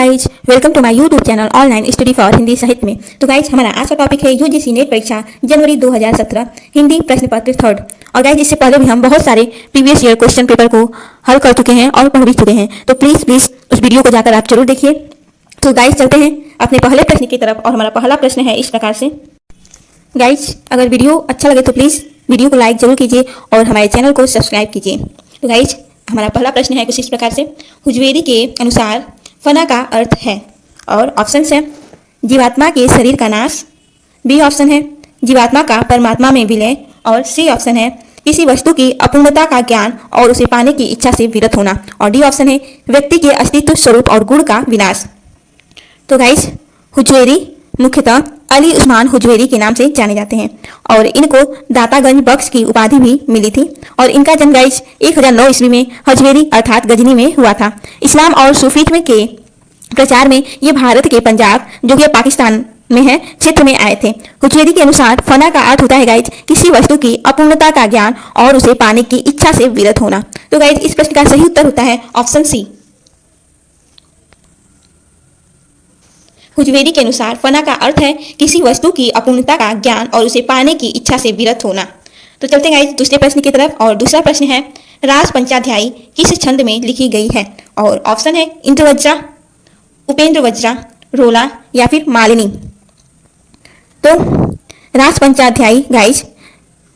Guys, welcome to my YouTube channel online study for Hindi साहित्य में। तो गाइज, हमारा आज का टॉपिक है यूजीसी नेट परीक्षा जनवरी 2017 हिंदी प्रश्न पत्र थर्ड। और गाइज, इससे पहले भी हम बहुत सारे प्रीवियस ईयर क्वेश्चन पेपर को हल कर चुके हैं और पढ़ भी चुके हैं, तो प्लीज उस वीडियो को जाकर आप जरूर देखिए। तो गाइज, चलते हैं अपने पहले प्रश्न की तरफ। और हमारा पहला प्रश्न है इस प्रकार से। गाइज, अगर वीडियो अच्छा लगे तो प्लीज वीडियो को लाइक जरूर कीजिए और हमारे चैनल को सब्सक्राइब कीजिए। तो गाइज, हमारा पहला प्रश्न है कुछ इस प्रकार से। हुजवेरी के अनुसार फना का अर्थ है, और ऑप्शन है जीवात्मा के शरीर का नाश, बी ऑप्शन है जीवात्मा का परमात्मा में विलय, और सी ऑप्शन है किसी वस्तु की अपूर्णता का ज्ञान और उसे पाने की इच्छा से विरत होना, और डी ऑप्शन है व्यक्ति के अस्तित्व स्वरूप और गुण का विनाश। तो गाइस, हुजवेरी मुख्यतः अली उस्मान हुजवेरी के नाम से जाने जाते हैं, और इनको दातागंज बख्श की उपाधि भी मिली थी। और इनका जन्म गाइस 1009 ईस्वी में हजवेरी अर्थात गजनी में हुआ था। इस्लाम और सूफीज्म के प्रचार में ये भारत के पंजाब, जो कि पाकिस्तान में है, क्षेत्र में आए थे। हुजवेरी के अनुसार फना का अर्थ होता है गाइस किसी वस्तु की अपूर्णता का ज्ञान और उसे पाने की इच्छा से विरत होना। तो गाइस, इस प्रश्न का सही उत्तर होता है ऑप्शन सी। हुजवेरी के अनुसार फना का अर्थ है किसी वस्तु की अपूर्णता का ज्ञान और उसे पाने की इच्छा से विरत होना। तो चलते हैं गाइस दूसरे प्रश्न की तरफ। और दूसरा प्रश्न है रास पंचाध्यायी किस छंद में लिखी गई है, और ऑप्शन है इंद्रवज्रा, उपेंद्र वज्रा, रोला या फिर मालिनी। तो रास पंचाध्यायी गाइस,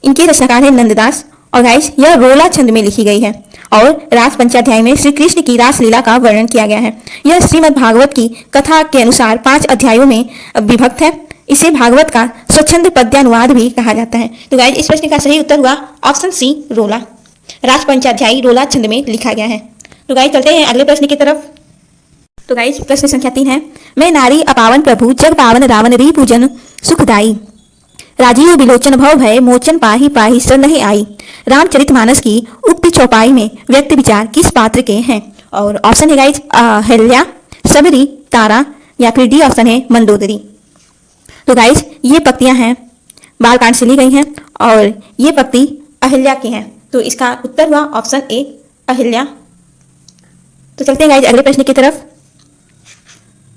इनके रचनाकार है नंददास, और गाइस यह रोला छंद में लिखी गई है। और रास पंचाध्याय में श्री कृष्ण की रास लीला का वर्णन किया गया है। यह श्रीमद् भागवत की कथा के अनुसार 5 अध्यायों में विभक्त है। इसे भागवत का स्वच्छंद पद्यानुवाद भी कहा जाता है। तो गाइस, इस प्रश्न का सही उत्तर हुआ ऑप्शन सी, रोला। रास पंचाध्यायी रोला छंद में लिखा गया है। तो गाइस, चलते हैं अगले प्रश्न की तरफ। तो गाइस, प्रश्न संख्या 3 है। मैं नारी अपावन प्रभु जग पावन रावण री पूजन सुखदाई, राजीव बिलोचन भव भय मोचन पाही पाही शरण नहीं आई। रामचरितमानस की उक्त चौपाई में व्यक्त विचार किस पात्र के हैं, और ऑप्शन है गाइस अहिल्या, सबरी, तारा या फिर डी ऑप्शन है मंदोदरी। तो गाइस, ये पंक्तियां हैं बालकांड से ली गई हैं, और ये पंक्ति अहिल्या की हैं। तो इसका उत्तर हुआ ऑप्शन ए, अहिल्या। तो चलते हैं गाइस अगले प्रश्न की तरफ।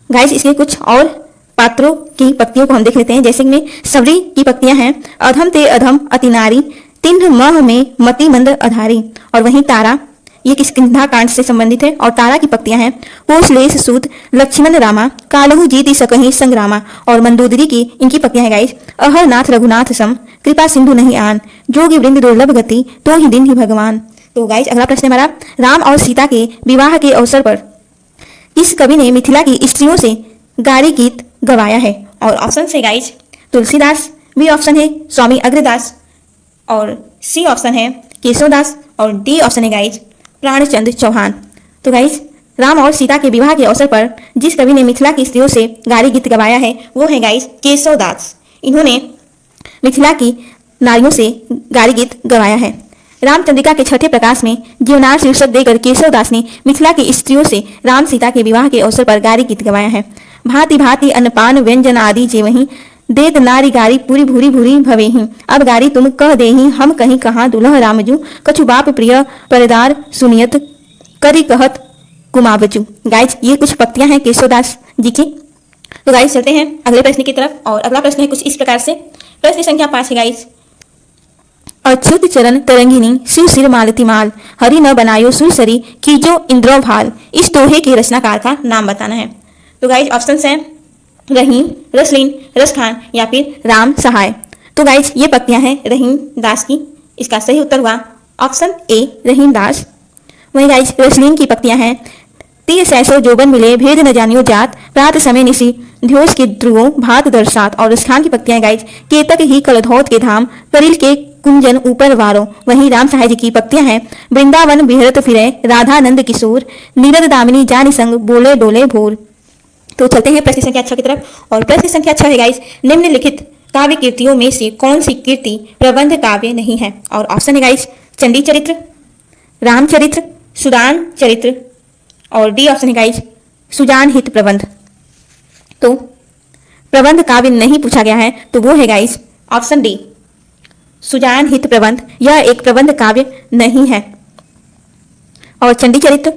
गाइस, इसके कुछ और पात्रों की पंक्तियों को हम देख लेते हैं। जैसे में सबरी की पंक्तियां हैं अधम ते अधम अति नारी, तिन्ह मह में मति मंद अधारी, और वहीं तारा, ये किष्किंधा कांड से संबंधित है। और तारा की पंक्तियां हैं कोशलेश सूत लक्ष्मण रामा, कालहु जीति सकहि संग्रामा, और मंदोदरी की इनकी पंक्तियां हैं गाइस अहरनाथ रघुनाथ सम, कृपा सिंधु नहीं आन, जोगी वृंद दुर्लभ गति, तो ही दिन ही भगवान। तो गाइस, अगला प्रश्न हमारा राम और सीता के विवाह के अवसर पर किस कवि ने मिथिला की स्त्रियों से गारी गीत गवाया है, और ऑप्शन से गाइस तुलसीदास, बी ऑप्शन है स्वामी अग्रदास, और सी ऑप्शन है केशवदास, और डी ऑप्शन है गाइस प्राणचंद चौहान। तो गाइस, राम और सीता के विवाह के अवसर पर जिस कवि ने मिथिला की स्त्रियों से गारी गीत गवाया है वो है गाइस केशवदास। इन्होंने मिथिला की नारियों से गारी गीत गवाया है। रामचंद्रिका के छठे प्रकाश में जीवनार शीर्षक देकर केशवदास ने मिथिला की स्त्रियों से राम सीता के विवाह के अवसर पर गारी गीत गवाया है। भांति भांति अन्नपान व्यंजन आदि जेवहीं, देत नारी गारी पूरी भूरी भूरी भवेहीं, अब गारी तुम कह देहीं हम कहीं कहाँ दुल्ह रामजू, कछु बाप प्रिय परदार सुनियत करी कहत कुमावजू। गाइस, ये कुछ पंक्तियां हैं केशवदास जी की। तो गाइस, चलते हैं अगले प्रश्न की तरफ। और अगला प्रश्न है कुछ इस प्रकार से। प्रश्न संख्या 5 है गाइस। अच्युत चरण तरंगिनी शिव सिर मालती माल, हरि न बनायो सुरसरी कीजो इंद्रो भाल। इस दोहे के रचनाकार का नाम बताना है। तो गाइस, ऑप्शन है रहीम, रसलीन, रसखान या फिर राम सहाय। तो गाइस, ये पंक्तियां हैं रहीम दास की। इसका सही उत्तर हुआ ऑप्शन ए, रहीम दास। वही गाइस, रसलीन की पंक्तियां हैं तीर सैसो जोबन मिले भेद न जानियो जात, प्रात समय निशी ध्योस के ध्रुवो भात दर्शात, और रसखान की पंक्तियां गाइस केतक ही कलधौत के धाम, करिल के कुंजन ऊपर वारो। वहीं राम सहाय जी की पंक्तियां हैं वृंदावन बिहरत फिरे राधानंद किशोर, नीरद दामिनी जानी संग बोले डोले भोर। तो चलते हैं प्रश्न संख्या 6 की तरफ। और प्रश्न संख्या 6 है गाइस निम्नलिखित काव्य कृतियों में से कौन सी कृति प्रबंध काव्य नहीं है, और ऑप्शन है गाइस चंडी चरित्र, रामचरित्र, सुदान चरित्र, और डी ऑप्शन है गाइस सुजान हित प्रबंध। तो प्रबंध काव्य नहीं पूछा गया है, तो वो है गाइस ऑप्शन डी, सुजान हित प्रबंध। यह एक प्रबंध काव्य नहीं है। और चंडी चरित्र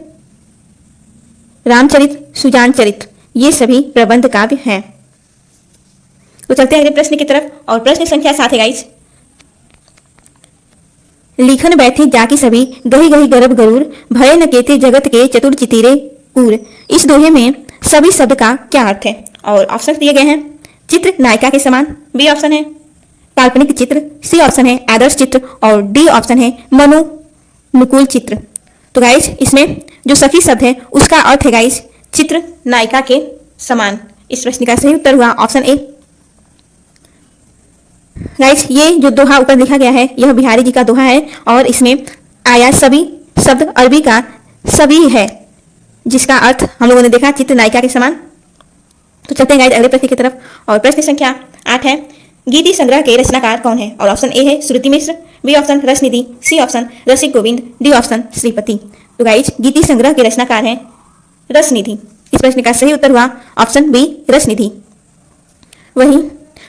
रामचरित, सुजान चरित, ये सभी प्रबंध काव्य हैं। तो चलते हैं अगले प्रश्न की तरफ और प्रश्न संख्या 7 है गाइस। लिखन बैठे जाकी सभी गही गही गर्भ गरुड़ भय न केते जगत के चतुर चितीरे कूर। इस दोहे में सभी शब्द का क्या अर्थ है? और ऑप्शन दिए गए हैं। चित्र नायिका के समान, बी ऑप्शन है काल्पनिक चित्र, सी ऑप्शन है आदर्श चित्र और डी ऑप्शन है मनोनुकूल चित्र। तो गाइस इसमें जो सखी शब्द है उसका अर्थ है गाइस चित्र नायिका के समान। इस प्रश्न का सही उत्तर हुआ ऑप्शन ए। गाइस ये जो दोहा ऊपर लिखा गया है यह बिहारी जी का दोहा है और इसमें आया सभी शब्द अरबी का सभी है, जिसका अर्थ हम लोगों ने देखा चित्र नायिका के समान। तो चलते हैं गाइस अगले प्रश्न की तरफ और प्रश्न संख्या 8 है। गीति संग्रह के रचनाकार कौन है? और ऑप्शन ए है श्रुति मिश्र, बी ऑप्शन रसनिधि, सी ऑप्शन रसिक गोविंद, डी ऑप्शन श्रीपति। तो गाइस गीति संग्रह के रचनाकार हैं रसनिधि। इस प्रश्न का सही उत्तर हुआ ऑप्शन बी रसनिधि। वहीं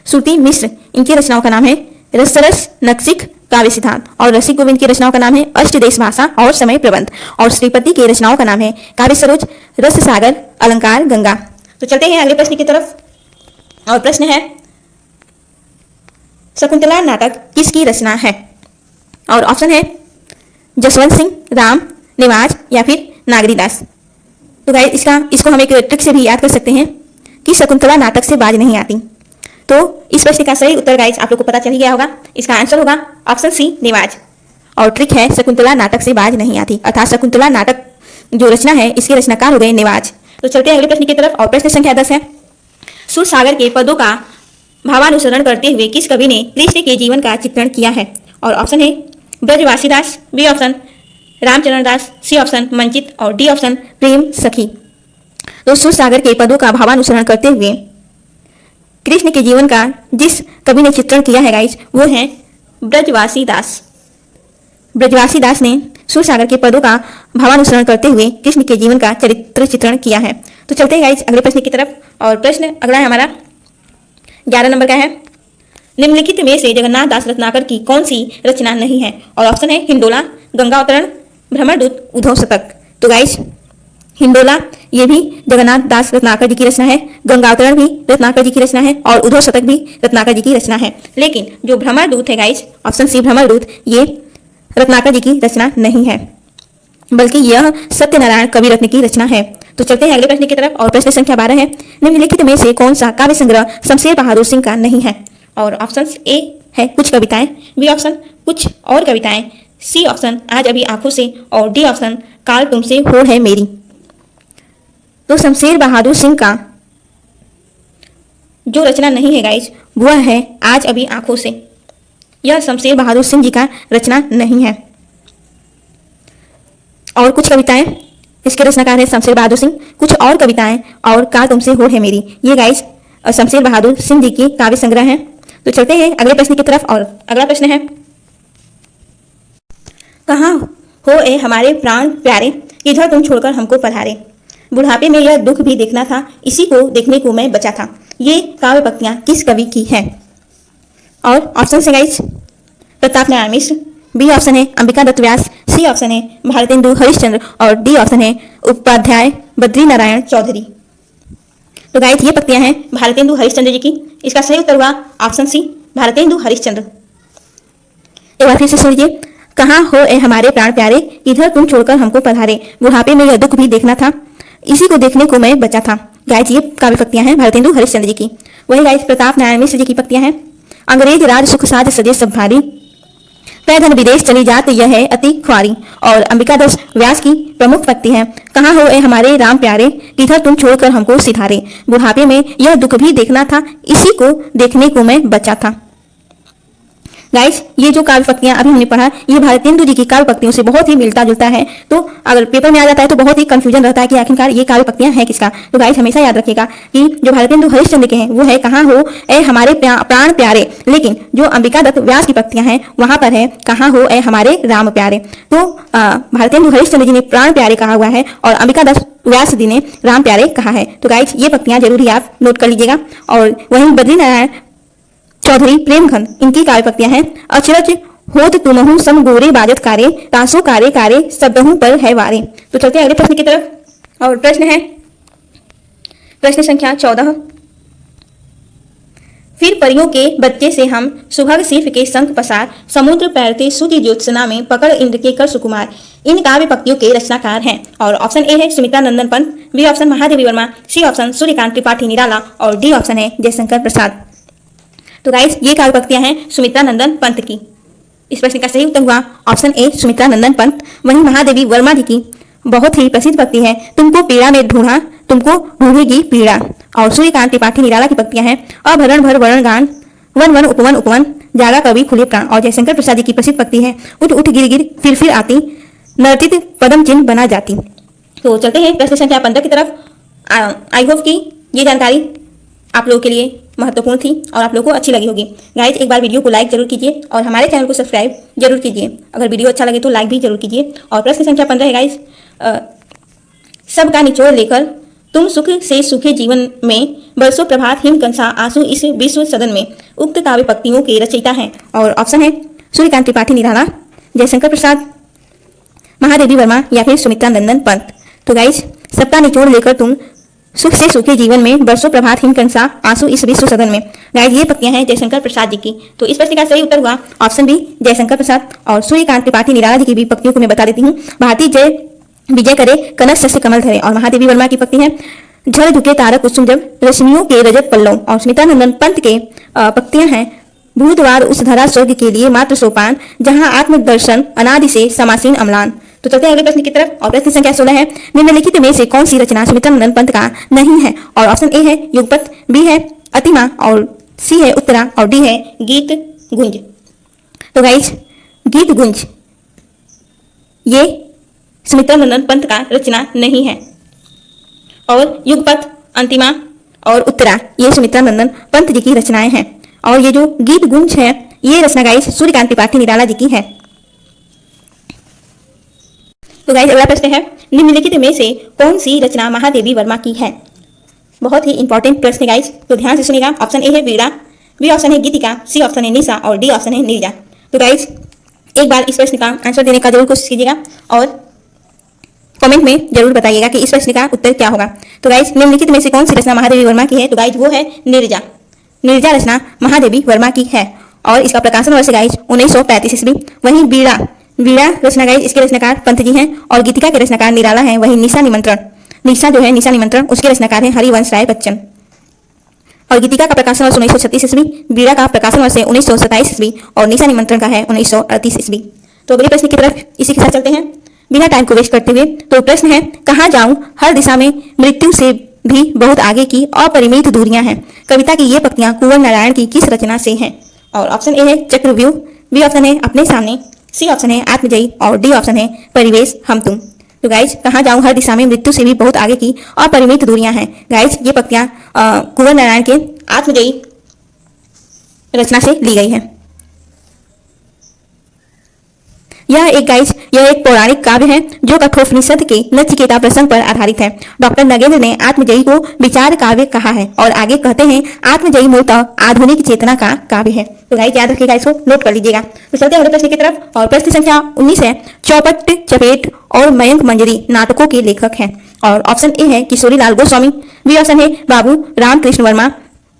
श्रुति मिश्र इनकी रचनाओं का नाम है रसरस, नक्सिक, काव्य सिद्धांत और रसिक गोविंद की रचनाओं का नाम है अष्टदेश भाषा और समय प्रबंध और श्रीपति की रचनाओं का नाम है काव्य सरोज, रस सागर, अलंकार गंगा। तो चलते हैं अगले प्रश्न की तरफ और प्रश्न है शकुंतला नाटक किसकी रचना है? और ऑप्शन है जसवंत सिंह, राम, निवाज या फिर नागरीदास। तो गाइस इसको हम एक ट्रिक से भी याद कर सकते हैं कि शकुंतला नाटक से बाज नहीं आती। तो इस प्रश्न का सही उत्तर गाइस आप लोग को पता चल ही गया होगा। इसका आंसर होगा ऑप्शन सी निवाज और ट्रिक है शकुंतला नाटक से बाज नहीं आती, अर्थात शकुंतला नाटक जो रचना है इसके रचनाकार हो गए निवाज। तो चलते हैं अगले प्रश्न की तरफ और प्रश्न संख्या 10 है। सुर सागर के पदों का भावानुसरण करते हुए किस कवि ने कृष्ण के जीवन का चित्रण किया है? और ऑप्शन है ब्रजवासीदास, बी ऑप्शन रामचरण दास, सी ऑप्शन मंचित और डी ऑप्शन प्रेम सखी। तो सुर सागर के पदों का भावानुसरण करते हुए कृष्ण के जीवन का जिस कवि ने चित्रण किया है गाइस वो है ब्रजवासीदास। ब्रजवासीदास ने सुर सागर के पदों का भावानुसरण करते हुए कृष्ण के जीवन का चरित्र चित्रण किया है। तो चलते हैं गाइस अगले प्रश्न की तरफ और प्रश्न अगला है हमारा 11 नंबर का है। निम्नलिखित में से जगन्नाथ दास रत्नाकर की कौन सी रचना नहीं है? और ऑप्शन है हिंडोला, गंगा अवतरण, भ्रमरदूत, उद्धव शतक। तो गाइस हिंडोला ये भी जगन्नाथ दास रत्नाकर जी की रचना है, गंगा अवतरण भी रत्नाकर जी की रचना है और उद्धव शतक भी रत्नाकर जी की रचना है। लेकिन जो भ्रमरदूत है गाइस ऑप्शन सी भ्रमरदूत ये रत्नाकर जी की रचना नहीं है, बल्कि यह सत्यनारायण कवि रत्न की रचना है। तो चलते हैं अगले प्रश्न की तरफ और प्रश्न संख्या 12 है। निम्नलिखित में से कौन सा काव्य संग्रह शमशेर बहादुर सिंह का नहीं है? और ऑप्शन ए है कुछ कविताएं, बी ऑप्शन कुछ और कविताएं, सी ऑप्शन आज अभी आंखों से और डी ऑप्शन काल तुमसे होड़ है मेरी। तो शमशेर बहादुर सिंह का जो रचना नहीं है गाइस वह है आज अभी आंखों से। यह शमशेर बहादुर सिंह जी का रचना नहीं है। और कुछ कविताएं इसके रचनाकार है शमशेर बहादुर सिंह, कुछ और कविताएं और काल तुमसे होड़ है मेरी, ये गाइस शमशेर बहादुर सिंह जी की काव्य संग्रह है। तो चलते हैं अगले प्रश्न की तरफ और अगला प्रश्न है कहाँ हो ए हमारे प्राण प्यारे, इधर तुम छोड़कर हमको पधारे, बुढ़ापे में यह दुख भी देखना था, इसी को देखने को मैं बचा था। ये काव्य पंक्तियां किस कवि की है? और ऑप्शन है guys Pratap Narayan Mishra, B option है अंबिका दत्त व्यास, सी ऑप्शन है भारतेंदु हरिश्चंद्र और डी ऑप्शन है उपाध्याय बद्री नारायण चौधरी। तो गाइस ये पंक्तियां हैं भारतेंदु हरिश्चंद्र जी की। इसका सही उत्तर हुआ ऑप्शन सी भारतेंदु हरिश्चंद्र। एक बार फिर से सुन लीजिए। कहाँ हो ए हमारे प्राण प्यारे, इधर तुम छोड़कर हमको पधारे, बुढ़ापे में यह दुख भी देखना था, इसी को देखने को मैं बचा था। गाइस ये काव्य पंक्तियां हैं भारतेंदु हरिश्चंद्र जी की। वही गाइस प्रताप नारायण मिश्र जी की पंक्तियां हैं। अंग्रेज राज सुख साज सजे सब भारी, पैदल विदेश चली जात यह है अति ख्वारी। और अंबिका दास व्यास की प्रमुख पंक्ति है कहाँ हो ए हमारे राम प्यारे, इधर तुम छोड़कर हमको सिधारे, बुढ़ापे में यह दुख भी देखना था, इसी को देखने को मैं बचा था। गाइस ये जो काव्य पंक्तियां अभी हमने पढ़ा ये भारतेंदु जी की काव्य पंक्तियों से बहुत ही मिलता जुलता है। तो अगर पेपर में आ जाता है तो बहुत ही कंफ्यूजन रहता है कि आखिरकार ये काव्य पंक्तियां हैं किसका। तो गाइस हमेशा याद रखिएगा कि जो भारतेंदु हरिश्चंद्र के हैं वो है कहाँ हो ए हमारे प्राण प्यारे, लेकिन जो अंबिका दत्त व्यास की पंक्तियां हैं वहां पर है कहाँ हो ए हमारे राम प्यारे। तो भारतेंदु हरिश्चंद्र जी ने प्राण प्यारे कहा हुआ है और अंबिका दत्त व्यास जी ने राम प्यारे कहा है। तो गाइस ये पंक्तियां जरूर आप नोट कर लीजिएगा। और वहीं बद्री नारायण चौधरी प्रेमघन इनकी काव्य पंक्तियां हैं अचरज होत तुमहु सम गोरे बाजत कारे, तासो कारे कारे सबहु पर है वारे। तो चलते हैं अगले प्रश्न की तरफ और प्रश्न है प्रश्न संख्या 14। फिर परियों के बच्चे से हम सुभग सिर्फ के संग पसार समुद्र पैरते सूर्य ज्योत्सना में पकड़ इंद्र के कर सुकुमार इन काव्य पंक्तियों के रचनाकार हैं। और ऑप्शन ए है Sumitra Nandan Pant, B option Mahadevi Verma, C option Suryakant Tripathi Nirala और डी ऑप्शन है जयशंकर प्रसाद। तो गाइस ये काव्य पंक्तियां हैं सुमित्रा नंदन पंत की। इस प्रश्न का सही उत्तर हुआ ऑप्शन ए सुमित्रा नंदन पंत। वहीं महादेवी वर्मा जी की बहुत ही प्रसिद्ध पंक्ति है तुमको पीड़ा में ढूंढा तुमको ढूंढेगी पीड़ा। और सूर्यकांत त्रिपाठी निराला की पंक्तियां हैं अभरण भर वरण गान वन वन उपवन उपवन जागा कवि खुले प्राण। और जयशंकर प्रसाद जी की प्रसिद्ध पंक्ति है उठ उठ गिर गिर फिर आती नर्तित पदम चिन्ह बना जाती। तो चलते हैं प्रश्न संख्या 15 की तरफ। आई होप कि ये जानकारी आप लोगों के लिए महत्वपूर्ण थी और आप लोगों को अच्छी लगी होगी। गाइज एक बार वीडियो को लाइक जरूर कीजिए और हमारे चैनल को सब्सक्राइब जरूर कीजिए। अगर वीडियो अच्छा लगे तो लाइक भी जरूर कीजिए। और प्रश्न संख्या 15 है गाइज, सबका निचोड़ लेकर तुम सुख से सुखे जीवन में बरसों प्रभात हिम कंसा आंसू इस विश्व सदन में उक्त काव्य पंक्तियों के रचयिता हैं। और ऑप्शन है सूर्यकांत त्रिपाठी निराला, जयशंकर प्रसाद, महादेवी वर्मा या फिर सुमित्रा नंदन पंत। तो गाइज सबका निचोड़ लेकर तुम सुख से सुखे जीवन में बरसों प्रभात हिम कंसा आंसू इस विश्व सदन में। गाइज ये पंक्तियां हैं जयशंकर प्रसाद जी की। तो इस प्रश्न का सही उत्तर हुआ ऑप्शन बी जयशंकर प्रसाद। और सूर्यकांत त्रिपाठी निराला जी की भी पंक्तियों को मैं बता देती हूँ। भारती जय विजय करे कनक से कमल धरे। और महादेवी वर्मा की पंक्ति है झड़ झुके तारक कुसुम जब रश्मियों के रजत पल्लव। और सुमित्रा नंदन पंत के पंक्तियां हैं भूतवार उस धरा स्वर्ग के लिए मात्र सोपान जहां आत्मदर्शन अनादि से समासीन अम्लान। तो चलते हैं अगले प्रश्न की तरफ। और प्रश्न संख्या 16 है निम्नलिखित में से कौन सी रचना सुमित्रा नंदन पंत का नहीं है। और ऑप्शन ए है युगपत, बी है अतिमा और सी है उत्तरा और डी है गीत गुंज। तो गाइज गीत गुंज ये सुमित्रा नंदन पंत का रचना नहीं है। और युगपत, अंतिमा और उत्तरा ये सुमित्रा नंदन पंत जी की रचनाएं हैं। और ये जो गीत गुंज है ये रचना गाइस सूर्यकांत त्रिपाठी निराला जी की है। तो गाइस अगला प्रश्न है निम्नलिखित में से कौन सी रचना महादेवी वर्मा की है। बहुत ही इंपॉर्टेंट प्रश्न है गाइस, तो ध्यान से सुनिएगा। ऑप्शन ए है वीणा, बी ऑप्शन है गीतिका, सी ऑप्शन है निशा और डी ऑप्शन है नीरजा। तो गाइस एक बार इस प्रश्न का आंसर देने का जरूर कोशिश कीजिएगा और कमेंट में जरूर बताइएगा कि इस प्रश्न का उत्तर क्या होगा। तो गाइज निम्नलिखित में से कौन सी रचना महादेवी वर्मा की है। तो गाइज वो है नीरजा। नीरजा रचना महादेवी वर्मा की है और इसका प्रकाशन वर्ष गाइज 1935 ईस्वी। वहीं वीणा रचना गाइज इसके रचनाकार पंत जी हैं और गीतिका के रचनाकार निराला हैं। वहीं निशा जो है निशा निमंत्रण उसके रचनाकार हैं हरिवंश राय बच्चन। और गीतिका का प्रकाशन वर्ष 1936 ईस्वी, वीणा का प्रकाशन वर्ष 1927 ईस्वी और निशा निमंत्रण का है 1938 ईस्वी। तो अगले प्रश्न की तरफ इसी के साथ चलते हैं बिना टाइम को वेस्ट करते हुए। तो प्रश्न है कहाँ जाऊं हर दिशा में मृत्यु से भी बहुत आगे की अपरिमित दूरियां हैं। कविता की ये पंक्तियां कुंवर नारायण की किस रचना से हैं। और ऑप्शन ए है चक्रव्यूह, बी ऑप्शन है अपने सामने, सी ऑप्शन है आत्मजयी और डी ऑप्शन है परिवेश हम तुम। तो गाइज कहाँ जाऊं हर दिशा में मृत्यु से भी बहुत आगे की अपरिमित दूरियां हैं। गाइज ये पंक्तियां कुंवर नारायण के आत्मजयी रचना से ली गई है। यह एक पौराणिक काव्य है जो कठोपनिषद के नचिकेता प्रसंग पर आधारित है। डॉक्टर नगेंद्र ने आत्मजयी को विचार काव्य कहा है और आगे कहते हैं आत्मजयी मूलतः आधुनिक चेतना का काव्य है। तो गाइस याद रखिएगा, इसको नोट कर लीजिएगा। तो चलते हैं अगले प्रश्न की तरफ। और प्रश्न संख्या 19 है चौपट चपेट और मयंक मंजरी नाटकों के लेखक हैं। और ऑप्शन ए है किशोरी लाल गोस्वामी, बी ऑप्शन है बाबू रामकृष्ण वर्मा,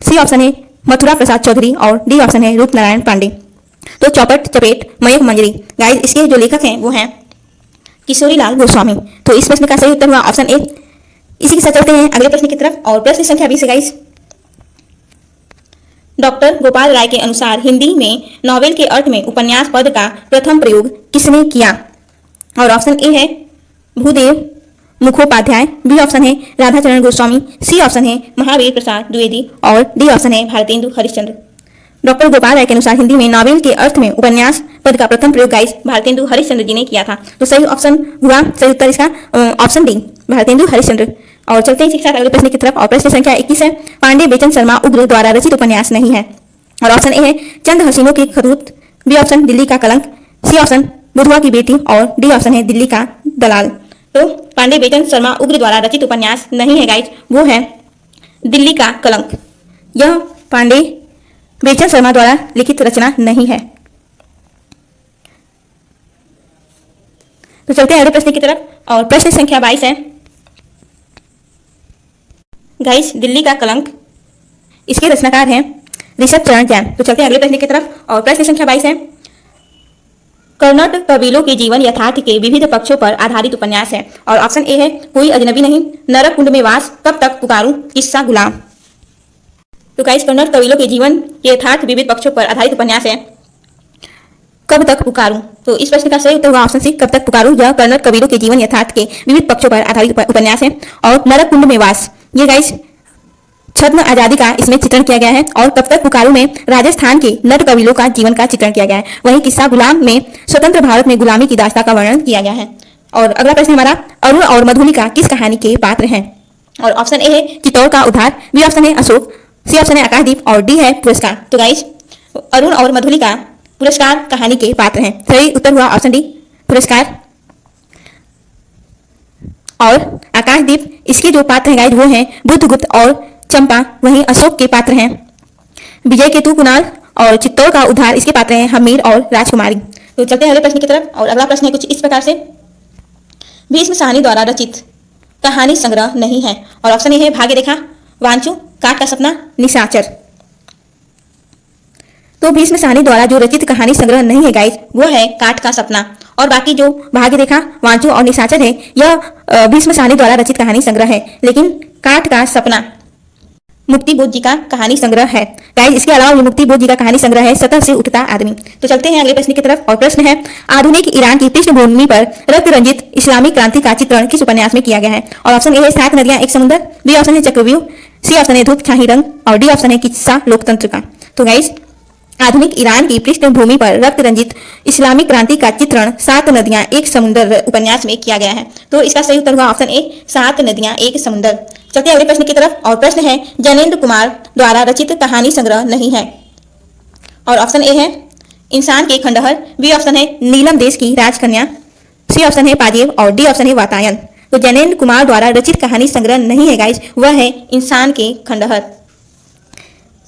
सी ऑप्शन है मथुरा प्रसाद चौधरी और डी ऑप्शन है रूप नारायण पांडे। तो चौपट चपेट मयंक मंजरी गाइस इसके जो लेखक हैं वो हैं किशोरी लाल गोस्वामी। तो इस प्रश्न का सही उत्तर हुआ ऑप्शन ए। इसी के साथ चलते हैं अगले प्रश्न की तरफ। और प्रश्न संख्या 20 है गाइस डॉक्टर गोपाल राय के अनुसार हिंदी में नॉवेल के अर्थ में उपन्यास पद का प्रथम प्रयोग किसने किया। और ऑप्शन ए है भूदेव मुखोपाध्याय, बी ऑप्शन है राधाचरण गोस्वामी, सी ऑप्शन है महावीर प्रसाद द्विवेदी और डी ऑप्शन है भारतेंदु हरिश्चंद्र। डॉक्टर गोपाल राय के अनुसार हिंदी में नॉवेल के अर्थ में उपन्यास पद का प्रथम प्रयोग गाइस भारतेंदु हरिश्चंद्र जी ने किया था। तो सही ऑप्शन हुआ, सही उत्तर इसका ऑप्शन डी भारतेंदु हरिश्चंद्र। और चलते हैं इसके साथ अगले प्रश्न की तरफ। और प्रश्न संख्या 21 है पांडे बेचन शर्मा उग्र द्वारा रचित उपन्यास नहीं है। और ऑप्शन ए है चंद हसीनों के खरूत, बी ऑप्शन दिल्ली का कलंक, सी ऑप्शन बुधवा की बेटी और डी ऑप्शन है दिल्ली का दलाल। तो पांडे बेचन शर्मा उग्र द्वारा रचित उपन्यास नहीं है गाइस, वो है दिल्ली का कलंक। यह पांडे बेचन शर्मा द्वारा लिखित रचना नहीं है। तो चलते हैं अगले प्रश्न की तरफ। और प्रश्न संख्या 22 है गाइस दिल्ली का कलंक, इसके रचनाकार हैं ऋषभ चरण जैन। तो चलते हैं अगले प्रश्न की तरफ और प्रश्न संख्या 22 है, कर्नाटक कबीलों के जीवन यथार्थ के विविध पक्षों पर आधारित उपन्यास है। और ऑप्शन ए है कोई अजनबी नहीं, नरक कुंड में वास, कब तक पुकारूं, किस्सा गुलाम। तो गाइस कर्नाटक कबीलों के जीवन के यथार्थ विविध पक्षों पर आधारित उपन्यास है कब तक पुकारूं। तो इस प्रश्न का सही उत्तर होगा ऑप्शन सी, कब तक पुकारूं। यह कर्नाटक कबीलों के जीवन यथार्थ के विविध पक्षों पर आधारित उपन्यास है। और नरक कुंड में वास, ये गाइस छद्म आजादी का इसमें चित्रण किया गया है। और कब तक पुकारूं में राजस्थान के नट कबीलों का जीवन का चित्रण किया गया है। वहीं किस्सा गुलाम में स्वतंत्र भारत में गुलामी की दास्तां का वर्णन किया गया है। और अगला प्रश्न हमारा, अरुण और मधुलिका किस कहानी के पात्र हैं। और ऑप्शन ए है चित्तौड़ का उद्धार, बी ऑप्शन है अशोक, सी ऑप्शन है आकाशदीप और डी है पुरस्कार। तो गाइस अरुण और मधुलिका पुरस्कार कहानी के पात्र हैं। सही उत्तर हुआ ऑप्शन डी, पुरस्कार। और आकाशदीप इसके जो पात्र हैं गाइस वो हैं बुद्धगुप्त और चंपा। वहीं अशोक के पात्र हैं विजय केतु कुणाल। और चित्तौड़ का उद्धार इसके पात्र हैं हमीर और राजकुमारी। तो चलते हैं अगले प्रश्न की तरफ और अगला प्रश्न है कुछ इस प्रकार से, भीष्म साहनी द्वारा रचित कहानी संग्रह नहीं है। और ऑप्शन ए है भाग्य रेखा, वांचू, काट का सपना, निशाचर। तो भीष्म साहनी द्वारा जो रचित कहानी संग्रह नहीं है गाइस वो है काट का सपना। और बाकी जो भाग्य रेखा, वांचू और निशाचर है यह भीष्म साहनी द्वारा रचित कहानी संग्रह है। लेकिन काट का सपना मुक्ति बोध जी का कहानी संग्रह है। गाइस इसके अलावा मुक्ति बोध जी का कहानी संग्रह है सतह से उठता आदमी। तो चलते हैं अगले प्रश्न की तरफ और प्रश्न है, आधुनिक ईरान की पृष्ठभूमि पर रक्त रंजित इस्लामिक क्रांति का चित्रण किस उपन्यास में किया गया है। और ऑप्शन ए है 7 नदियां एक समुद्र, बी ऑप्शन है चक्रव्यूह, सी ऑप्शन है धूप छाही रंग और डी ऑप्शन है किस्सा लोकतंत्र का। तो गाइस आधुनिक ईरान की पृष्ठभूमि पर रक्त रंजित इस्लामिक क्रांति का चित्रण 7 नदियां एक समुद्र उपन्यास में किया गया है। तो इसका सही उत्तर हुआ ऑप्शन ए, 7 नदियां एक समुद्र। चलते हैं अगले प्रश्न की तरफ और प्रश्न है, जैनेन्द्र कुमार द्वारा रचित कहानी संग्रह नहीं है। और ऑप्शन ए है इंसान के खंडहर, बी ऑप्शन है नीलम देश की राजकन्या, सी ऑप्शन है पाजेब और डी ऑप्शन है वातायन। तो जैनेन्द्र कुमार द्वारा रचित कहानी संग्रह नहीं है गाइस, वह है इंसान के खंडहर।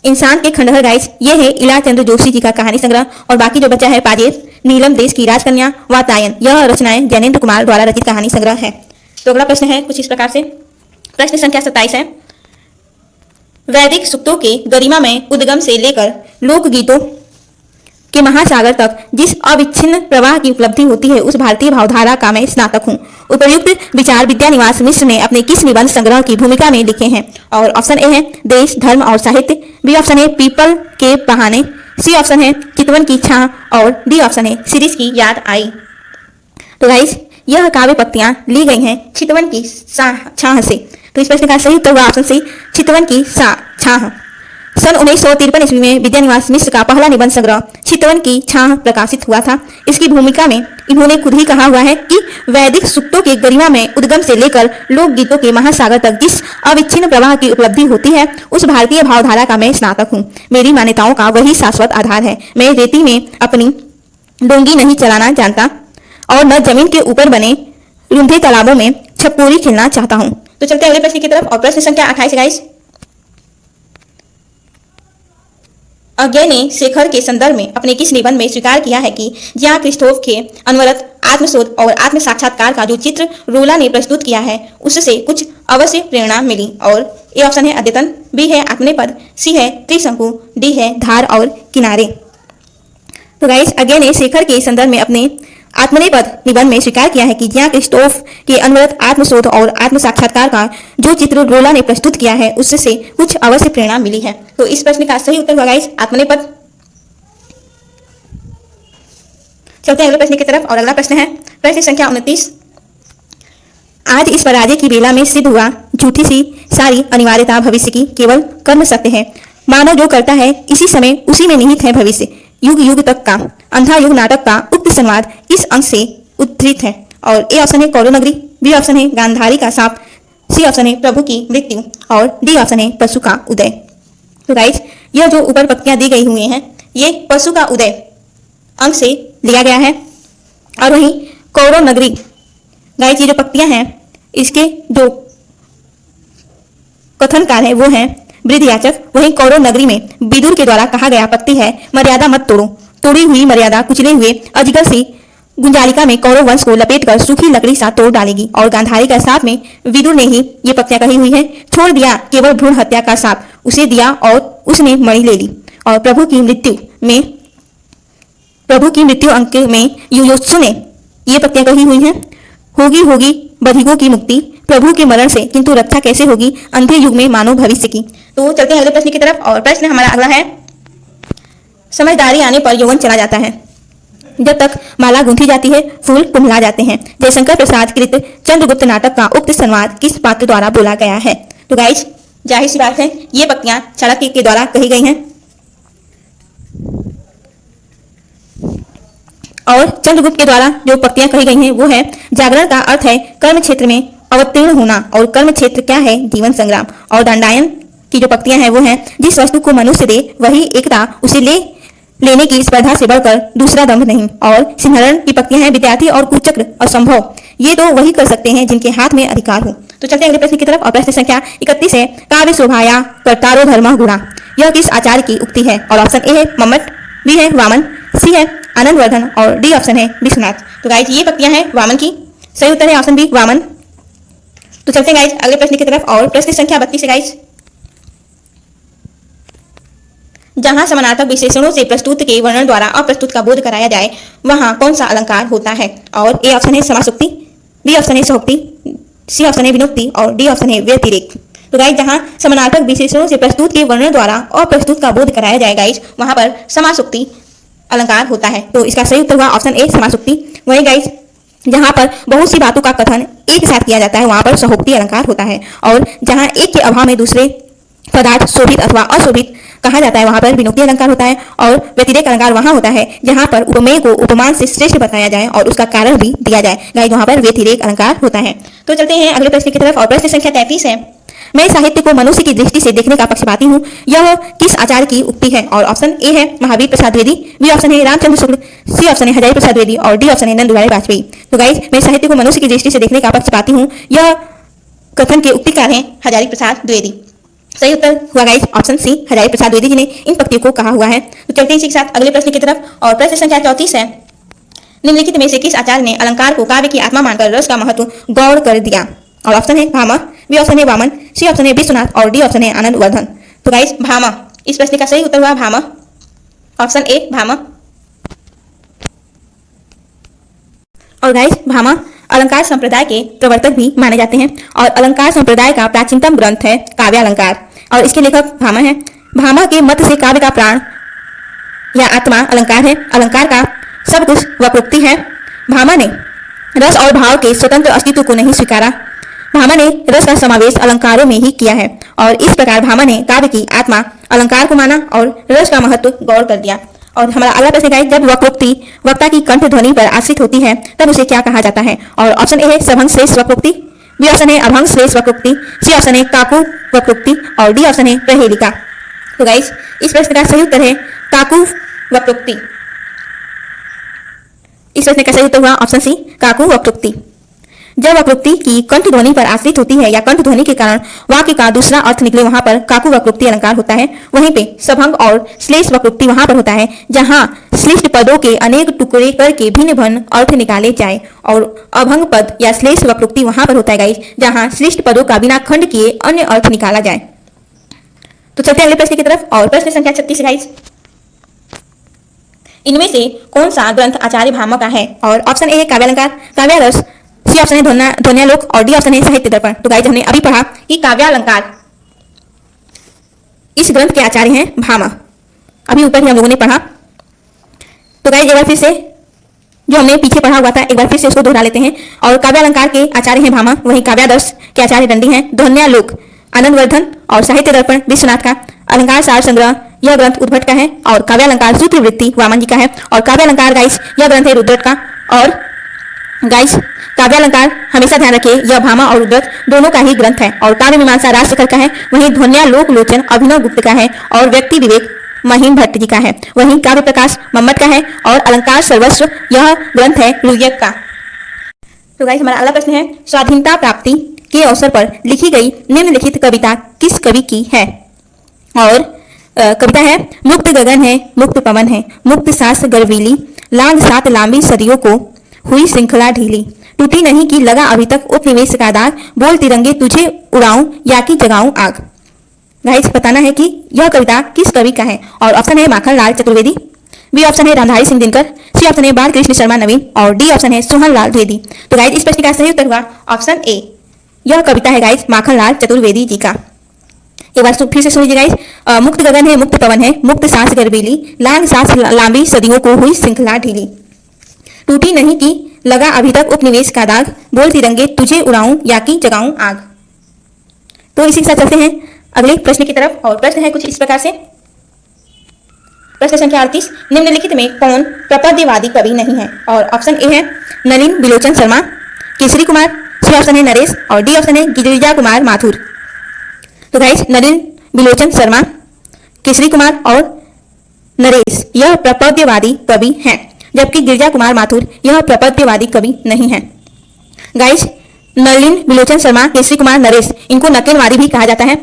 इंसान के खंडहर गाइस ये है इला चंद्र जोशी जी का कहानी संग्रह। और बाकी जो बचा है पाजेब, नीलम देश की राजकन्या, वातायन, यह रचनाएं जैनेन्द्र कुमार द्वारा रचित कहानी संग्रह है। तो अगला प्रश्न है कुछ इस प्रकार से, प्रश्न संख्या 27 है, वैदिक सूक्तों के गरिमा में उद्गम से लेकर लोकगीतों के महासागर तक जिस अविच्छिन्न प्रवाह की उपलब्धि होती है उस भारतीय भावधारा का मैं स्नातक हूँ। उपयुक्त विचार विद्यानिवास मिश्र ने अपने किस निबंध संग्रह की भूमिका में लिखे हैं। और ऑप्शन ए है देश, धर्म और साहित्य, बी ऑप्शन है पीपल के बहाने, सी ऑप्शन है चितवन की छां और डी ऑप्शन है सीरीज की याद आई। तो गाइस यह काव्य पंक्तियां ली गई हैं चितवन की छां से। तो इस प्रश्न का सही उत्तर होगा ऑप्शन सी, चितवन की छां। सन 1953 ईस्वी में विद्यानिवास मिश्र का पहला निबंध संग्रह चितवन की छां प्रकाशित हुआ था। इसकी भूमिका में इन्होंने खुद ही कहा हुआ है कि वैदिक सूक्तों के गरिमा में उद्गम से लेकर लोकगीतों के महासागर तक जिस अविच्छिन्न प्रवाह की उपलब्धि होती है उस भारतीय भावधारा का मैं स्नातक हूँ। मेरी मान्यताओं का वही शाश्वत आधार है। मैं रेती में अपनी डोंगी नहीं चलाना जानता और न जमीन के ऊपर बने रुंधे तालाबों में छप्पोरी खेलना चाहता हूँ। तो चलते हैं अगले प्रश्न की तरफ और प्रश्न संख्या 28 गाइस, अज्ञे ने शेखर के संदर्भ में अपने किस निबंध में स्वीकार किया है कि जियां क्रिस्टोफ के अनवरत आत्मशोध और आत्म साक्षात्कार का जो चित्र रोला ने प्रस्तुत किया है उससे कुछ अवश्य प्रेरणा मिली। और ए ऑप्शन है अद्यतन, बी है आत्मनेपद, सी है त्रिशंकु, डी है धार और किनारे। तो गाइस अज्ञे ने शेखर के संदर्भ में अपने आत्मनेपद निबंध में स्वीकार किया है कि जियां क्रिस्टोफ के अनवरत आत्मशोध और आत्म साक्षात्कार का जो चित्र रोला ने प्रस्तुत किया है उससे कुछ अवश्य प्रेरणा मिली है। तो इस प्रश्न का सही उत्तर होगा गाइस आत्मनेपद। चलते हैं अगले प्रश्न की तरफ और अगला प्रश्न है प्रश्न संख्या 29, आज इस पराजय की बेला में सिद्ध हुआ झूठी सी सारी अनिवार्यता भविष्य की केवल कर्म सत्य है। मानव जो करता है इसी समय उसी में निहित है भविष्य। युग युग तक का अंधा युग नाटक का उक्त संवाद इस अंश से उद्धृत है। और ए ऑप्शन है कौरव नगरी, बी ऑप्शन है गांधारी का सांप, सी ऑप्शन है प्रभु की मृत्यु और डी ऑप्शन है पशु का उदय। तो गाइस यह जो ऊपर पंक्तियां दी गई हुई हैं ये पशु का उदय अंक से लिया गया है। और वहीं कौरव नगरी गाइस ये जो पंक्तियां हैं इसके जो कथनकार है वो हैं वृद्धयाचक। वहीं कौरव नगरी में विदुर के द्वारा कहा गया पक्ति है मर्यादा मत तोड़ो, तोड़ी हुई मर्यादा कुचले हुए अजगर सी गुंजालिका में कौरव वंश को लपेटकर सूखी लकड़ी सा तोड़ डालेगी और गांधारी का साथ में विदुर ने ही ये पंक्तियां कही हुई है। छोड़ दिया केवल भ्रूण हत्या का साप, उसे दिया और उसने मणि ले ली। और प्रभु की मृत्यु अंक में युयोत्सु ने ये पंक्तियां कही हुई हैं। होगी होगी बधिकों की मुक्ति प्रभु के मरण से, किंतु रक्षा कैसे होगी अंधे युग में मानव भविष्य की। तो चलते हैं अगले प्रश्न की तरफ। और प्रश्न हमारा अगला है, समझदारी आने पर यौवन चला जाता है, जब तक माला गूंथी जाती है फूल कुम्हला जाते हैं। जयशंकर प्रसाद कृत चंद्रगुप्त नाटक का उक्त संवाद किस पात्र द्वारा बोला गया है। तो गाइज जाहिर सी बात है ये पंक्तियां चाणक्य के द्वारा कही गई हैं और चंद्रगुप्त के द्वारा जो पंक्तियां कही गई हैं वो है, जागरण का अर्थ है कर्म क्षेत्र में अवतीर्ण होना और कर्म क्षेत्र क्या है, जीवन संग्राम। और दंडायन की जो पंक्तियां हैं वो है, जिस वस्तु को मनुष्य दे वही एकता, उसे लेने की स्पर्धा से बढ़कर दूसरा दम्भ नहीं। और सिंहरण की पंक्तियां हैं, विद्यार्थी और कुचक्र असंभव, ये तो वही कर सकते हैं जिनके हाथ में अधिकार हो। तो चलते हैं अगले प्रश्न की तरफ। और प्रश्न संख्या 31 है, काव्य शोभाया कर्तारो धर्म गुणा, यह किस आचार्य की उक्ति है। और ऑप्शन ए है मम्मट, बी है वामन, सी है आनंदवर्धन और डी ऑप्शन है विश्वनाथ। तो गाइज ये पंक्तियां हैं वामन की, सही उत्तर है ऑप्शन बी वामन। तो चलते हैं गाइज अगले प्रश्न की तरफ। और प्रश्न संख्या 32 है गाइज, जहां समानार्थक विशेषणों से प्रस्तुत के वर्णन द्वारा अप्रस्तुत का बोध कराया जाए वहां कौन सा अलंकार होता है। और ए ऑप्शन है समासुक्ति, बी ऑप्शन है सहोक्ति, सी ऑप्शन है विनुक्ति और डी ऑप्शन है व्यतिरेक। तो गाइज जहां समानार्थक विशेषणों से प्रस्तुत के वर्णन द्वारा अप्रस्तुत का बोध कराया जाए गाइज वहां पर समासुक्ति अलंकार होता है। तो इसका सही उत्तर हुआ ऑप्शन ए समासुक्ति। वही गाइज जहां पर बहुत सी बातों का कथन एक साथ किया जाता है वहां पर सहोक्ति अलंकार होता है। और जहां एक के अभाव में दूसरे पदार्थ शोभित अथवा अशोभित कहा जाता है वहां पर विनुक्ति अलंकार होता है। और व्यतिरेक अलंकार वहां होता है जहां पर उपमेय को उपमान से श्रेष्ठ बताया जाए और उसका कारण भी दिया जाए, गाइस वहां पर व्यतिरेक अलंकार होता है। तो चलते हैं अगले प्रश्न की तरफ। और प्रश्न संख्या 33 है, मैं साहित्य को मनुष्य की दृष्टि से देखने का पक्षपाती हूँ, यह किस आचार्य की उक्ति है। और ऑप्शन ए है महावीर प्रसाद द्विवेदी, बी ऑप्शन है रामचंद्र शुक्ल, सी ऑप्शन है हजारी प्रसाद द्विवेदी और डी ऑप्शन है नंद दुलारे वाजपेयी। तो गाइस मैं साहित्य को मनुष्य की दृष्टि से देखने का पक्षपाती हूँ, यह कथन के उक्तिकार हैं हजारी प्रसाद द्विवेदी। सही उत्तर हुआ guys option C Hazari Prasad Dwivedi ji ने इन पंक्तियों को कहा हुआ है। तो चलते हैं इसी के साथ अगले प्रश्न की तरफ। और प्रश्न संख्या 34 है, निम्नलिखित में से किस आचार्य ने अलंकार को काव्य की आत्मा मानकर रस का महत्व गौड़ कर दिया। और ऑप्शन है भामह, बी ऑप्शन है वामन, सी ऑप्शन है विश्वनाथ और डी ऑप्शन है आनंदवर्धन। तो गाइस भामह, इस प्रश्न का सही उत्तर हुआ भामह, ऑप्शन ए भामह। और गाइस भामह अलंकार संप्रदाय के प्रवर्तक भी माने जाते हैं और अलंकार संप्रदाय का प्राचीनतम ग्रंथ है काव्य अलंकार और इसके लेखक भामह हैं। भामह के मत से काव्य का प्राण या आत्मा अलंकार है, अलंकार का सब कुछ वक्रोक्ति है। भामह ने रस और भाव के स्वतंत्र अस्तित्व को नहीं स्वीकारा, भामह ने रस का समावेश अलंकारों में ही किया है और इस प्रकार भामह ने काव्य की आत्मा अलंकार को माना और रस का महत्व गौर कर दिया। और हमारा अगला प्रश्न है, जब वक्रोक्ति वक्ता की कंठ ध्वनि पर आश्रित होती है तब उसे क्या कहा जाता है। और ऑप्शन ए है सभंग श्लेष वक्रोक्ति, बी ऑप्शन है अभंग श्लेष वक्रोक्ति, सी ऑप्शन है काकु वक्रोक्ति और डी ऑप्शन है प्रहेलिका। तो गाइस इस प्रश्न का सही उत्तर है काकु वक्रोक्ति। इस प्रश्न का सही उत्तर हुआ ऑप्शन सी काकु वक्रोक्ति। जब वक्रोक्ति की कंठ ध्वनि पर आश्रित होती है या कंठ ध्वनि के कारण वाक्य का दूसरा अर्थ निकले वहां पर काकु वक्रोक्ति अलंकार होता है। वहीं पे सभंग और श्लेष वक्रोक्ति वहां पर होता है जहां श्लिष्ट पदों के अनेक टुकड़े करके भिन्न भिन्न अर्थ निकाले जाए और अभंग पद या श्लेष वक्रोक्ति वहां पर होता है गाइस जहां श्लिष्ट पदों का बिना खंड किए अन्य अर्थ निकाला जाए। तो चलते हैं अगले प्रश्न की तरफ। और प्रश्न संख्या 36 गाइस, इनमें से कौन सा ग्रंथ आचार्य भामह का है। और ऑप्शन ए है काव्यालंकार, काव्यारस, सी ऑप्शन है ध्वन्यालोक और डी ऑप्शन है साहित्य दर्पण। तो गाइस हमने अभी पढ़ा कि काव्यालंकार इस ग्रंथ के आचार्य हैं भामह, अभी ऊपर ही हम लोगों ने पढ़ा। तो गाइस एक बार फिर से जो हमने पीछे पढ़ा हुआ था एक बार फिर से उसको दोहरा लेते हैं। और काव्यालंकार के आचार्य हैं भामह, वहीं काव्यादर्श के आचार्य दंडी हैं ध्वन्यालोक आनंदवर्धन और साहित्य दर्पण विश्वनाथ का। अलंकार सार संग्रह यह ग्रंथ उद्भट का है और काव्यालंकार सूत्रवृत्ति वामन जी का है और काव्यालंकार गाइस यह ग्रंथ है रुद्रट का। और गाइस काव्यालंकार हमेशा ध्यान रखिए यह भामह और रुद्रट दोनों का ही ग्रंथ है और काव्य मीमांसा राजशेखर का है, वहीं ध्वन्यालोक लोचन अभिनव गुप्त का है और व्यक्ति विवेक महिम भट्ट जी का है, वहीं काव्य प्रकाश मम्मट का है और अलंकार सर्वस्व यह ग्रंथ है लुयक का। तो गाइस हमारा अगला प्रश्न है, स्वाधीनता प्राप्ति के अवसर पर लिखी गई निम्नलिखित कविता किस कवि की है। और कविता है, मुक्त गगन है मुक्त पवन है मुक्त सांस गर्वीली लांग सात लांबी सदियों को हुई श्रृंखला ढीली, टूटी नहीं कि लगा अभी तक उपनिवेश का दाग, बोल तिरंगे तुझे उड़ाऊं या कि जगाऊं आग। गाइस बताना है कि यह कविता किस कवि का है और ऑप्शन है माखनलाल चतुर्वेदी, बी ऑप्शन है रामधारी सिंह दिनकर, सी ऑप्शन है बालकृष्ण शर्मा नवीन और डी ऑप्शन है सोहनलाल द्विवेदी। तो गाइस इस प्रश्न का सही उत्तर हुआ ऑप्शन ए, यह कविता है गाइस माखनलाल चतुर्वेदी जी का। एक बार फिर से सुनिए गाइस, मुक्त गगन है मुक्त पवन है मुक्त सांस गर्वीली, लांग सांस लांबी सदियों को हुई श्रृंखला ढीली, टूटी नहीं कि लगा अभी तक उपनिवेश का दाग, बोल तिरंगे तुझे उड़ाऊं या कि जगाऊं आग। तो इसी के साथ चलते हैं अगले प्रश्न की तरफ और प्रश्न है कुछ इस प्रकार से। प्रश्न संख्या 38, निम्नलिखित में कौन प्रपद्यवादी कवि नहीं है और ऑप्शन ए है नलिन बिलोचन शर्मा, केसरी कुमार, सी ऑप्शन है नरेश और डी ऑप्शन है गिरिजा कुमार माथुर। तो गाइस नलिन बिलोचन शर्मा, केसरी कुमार और नरेश यह प्रपद्यवादी कवि हैं, जबकि गिरिजा कुमार माथुर यह प्रपद्यवादी कवि नहीं है। गाइस नलिन बिलोचन शर्मा, केसरी कुमार, नरेश इनको नकेलवादी भी कहा जाता है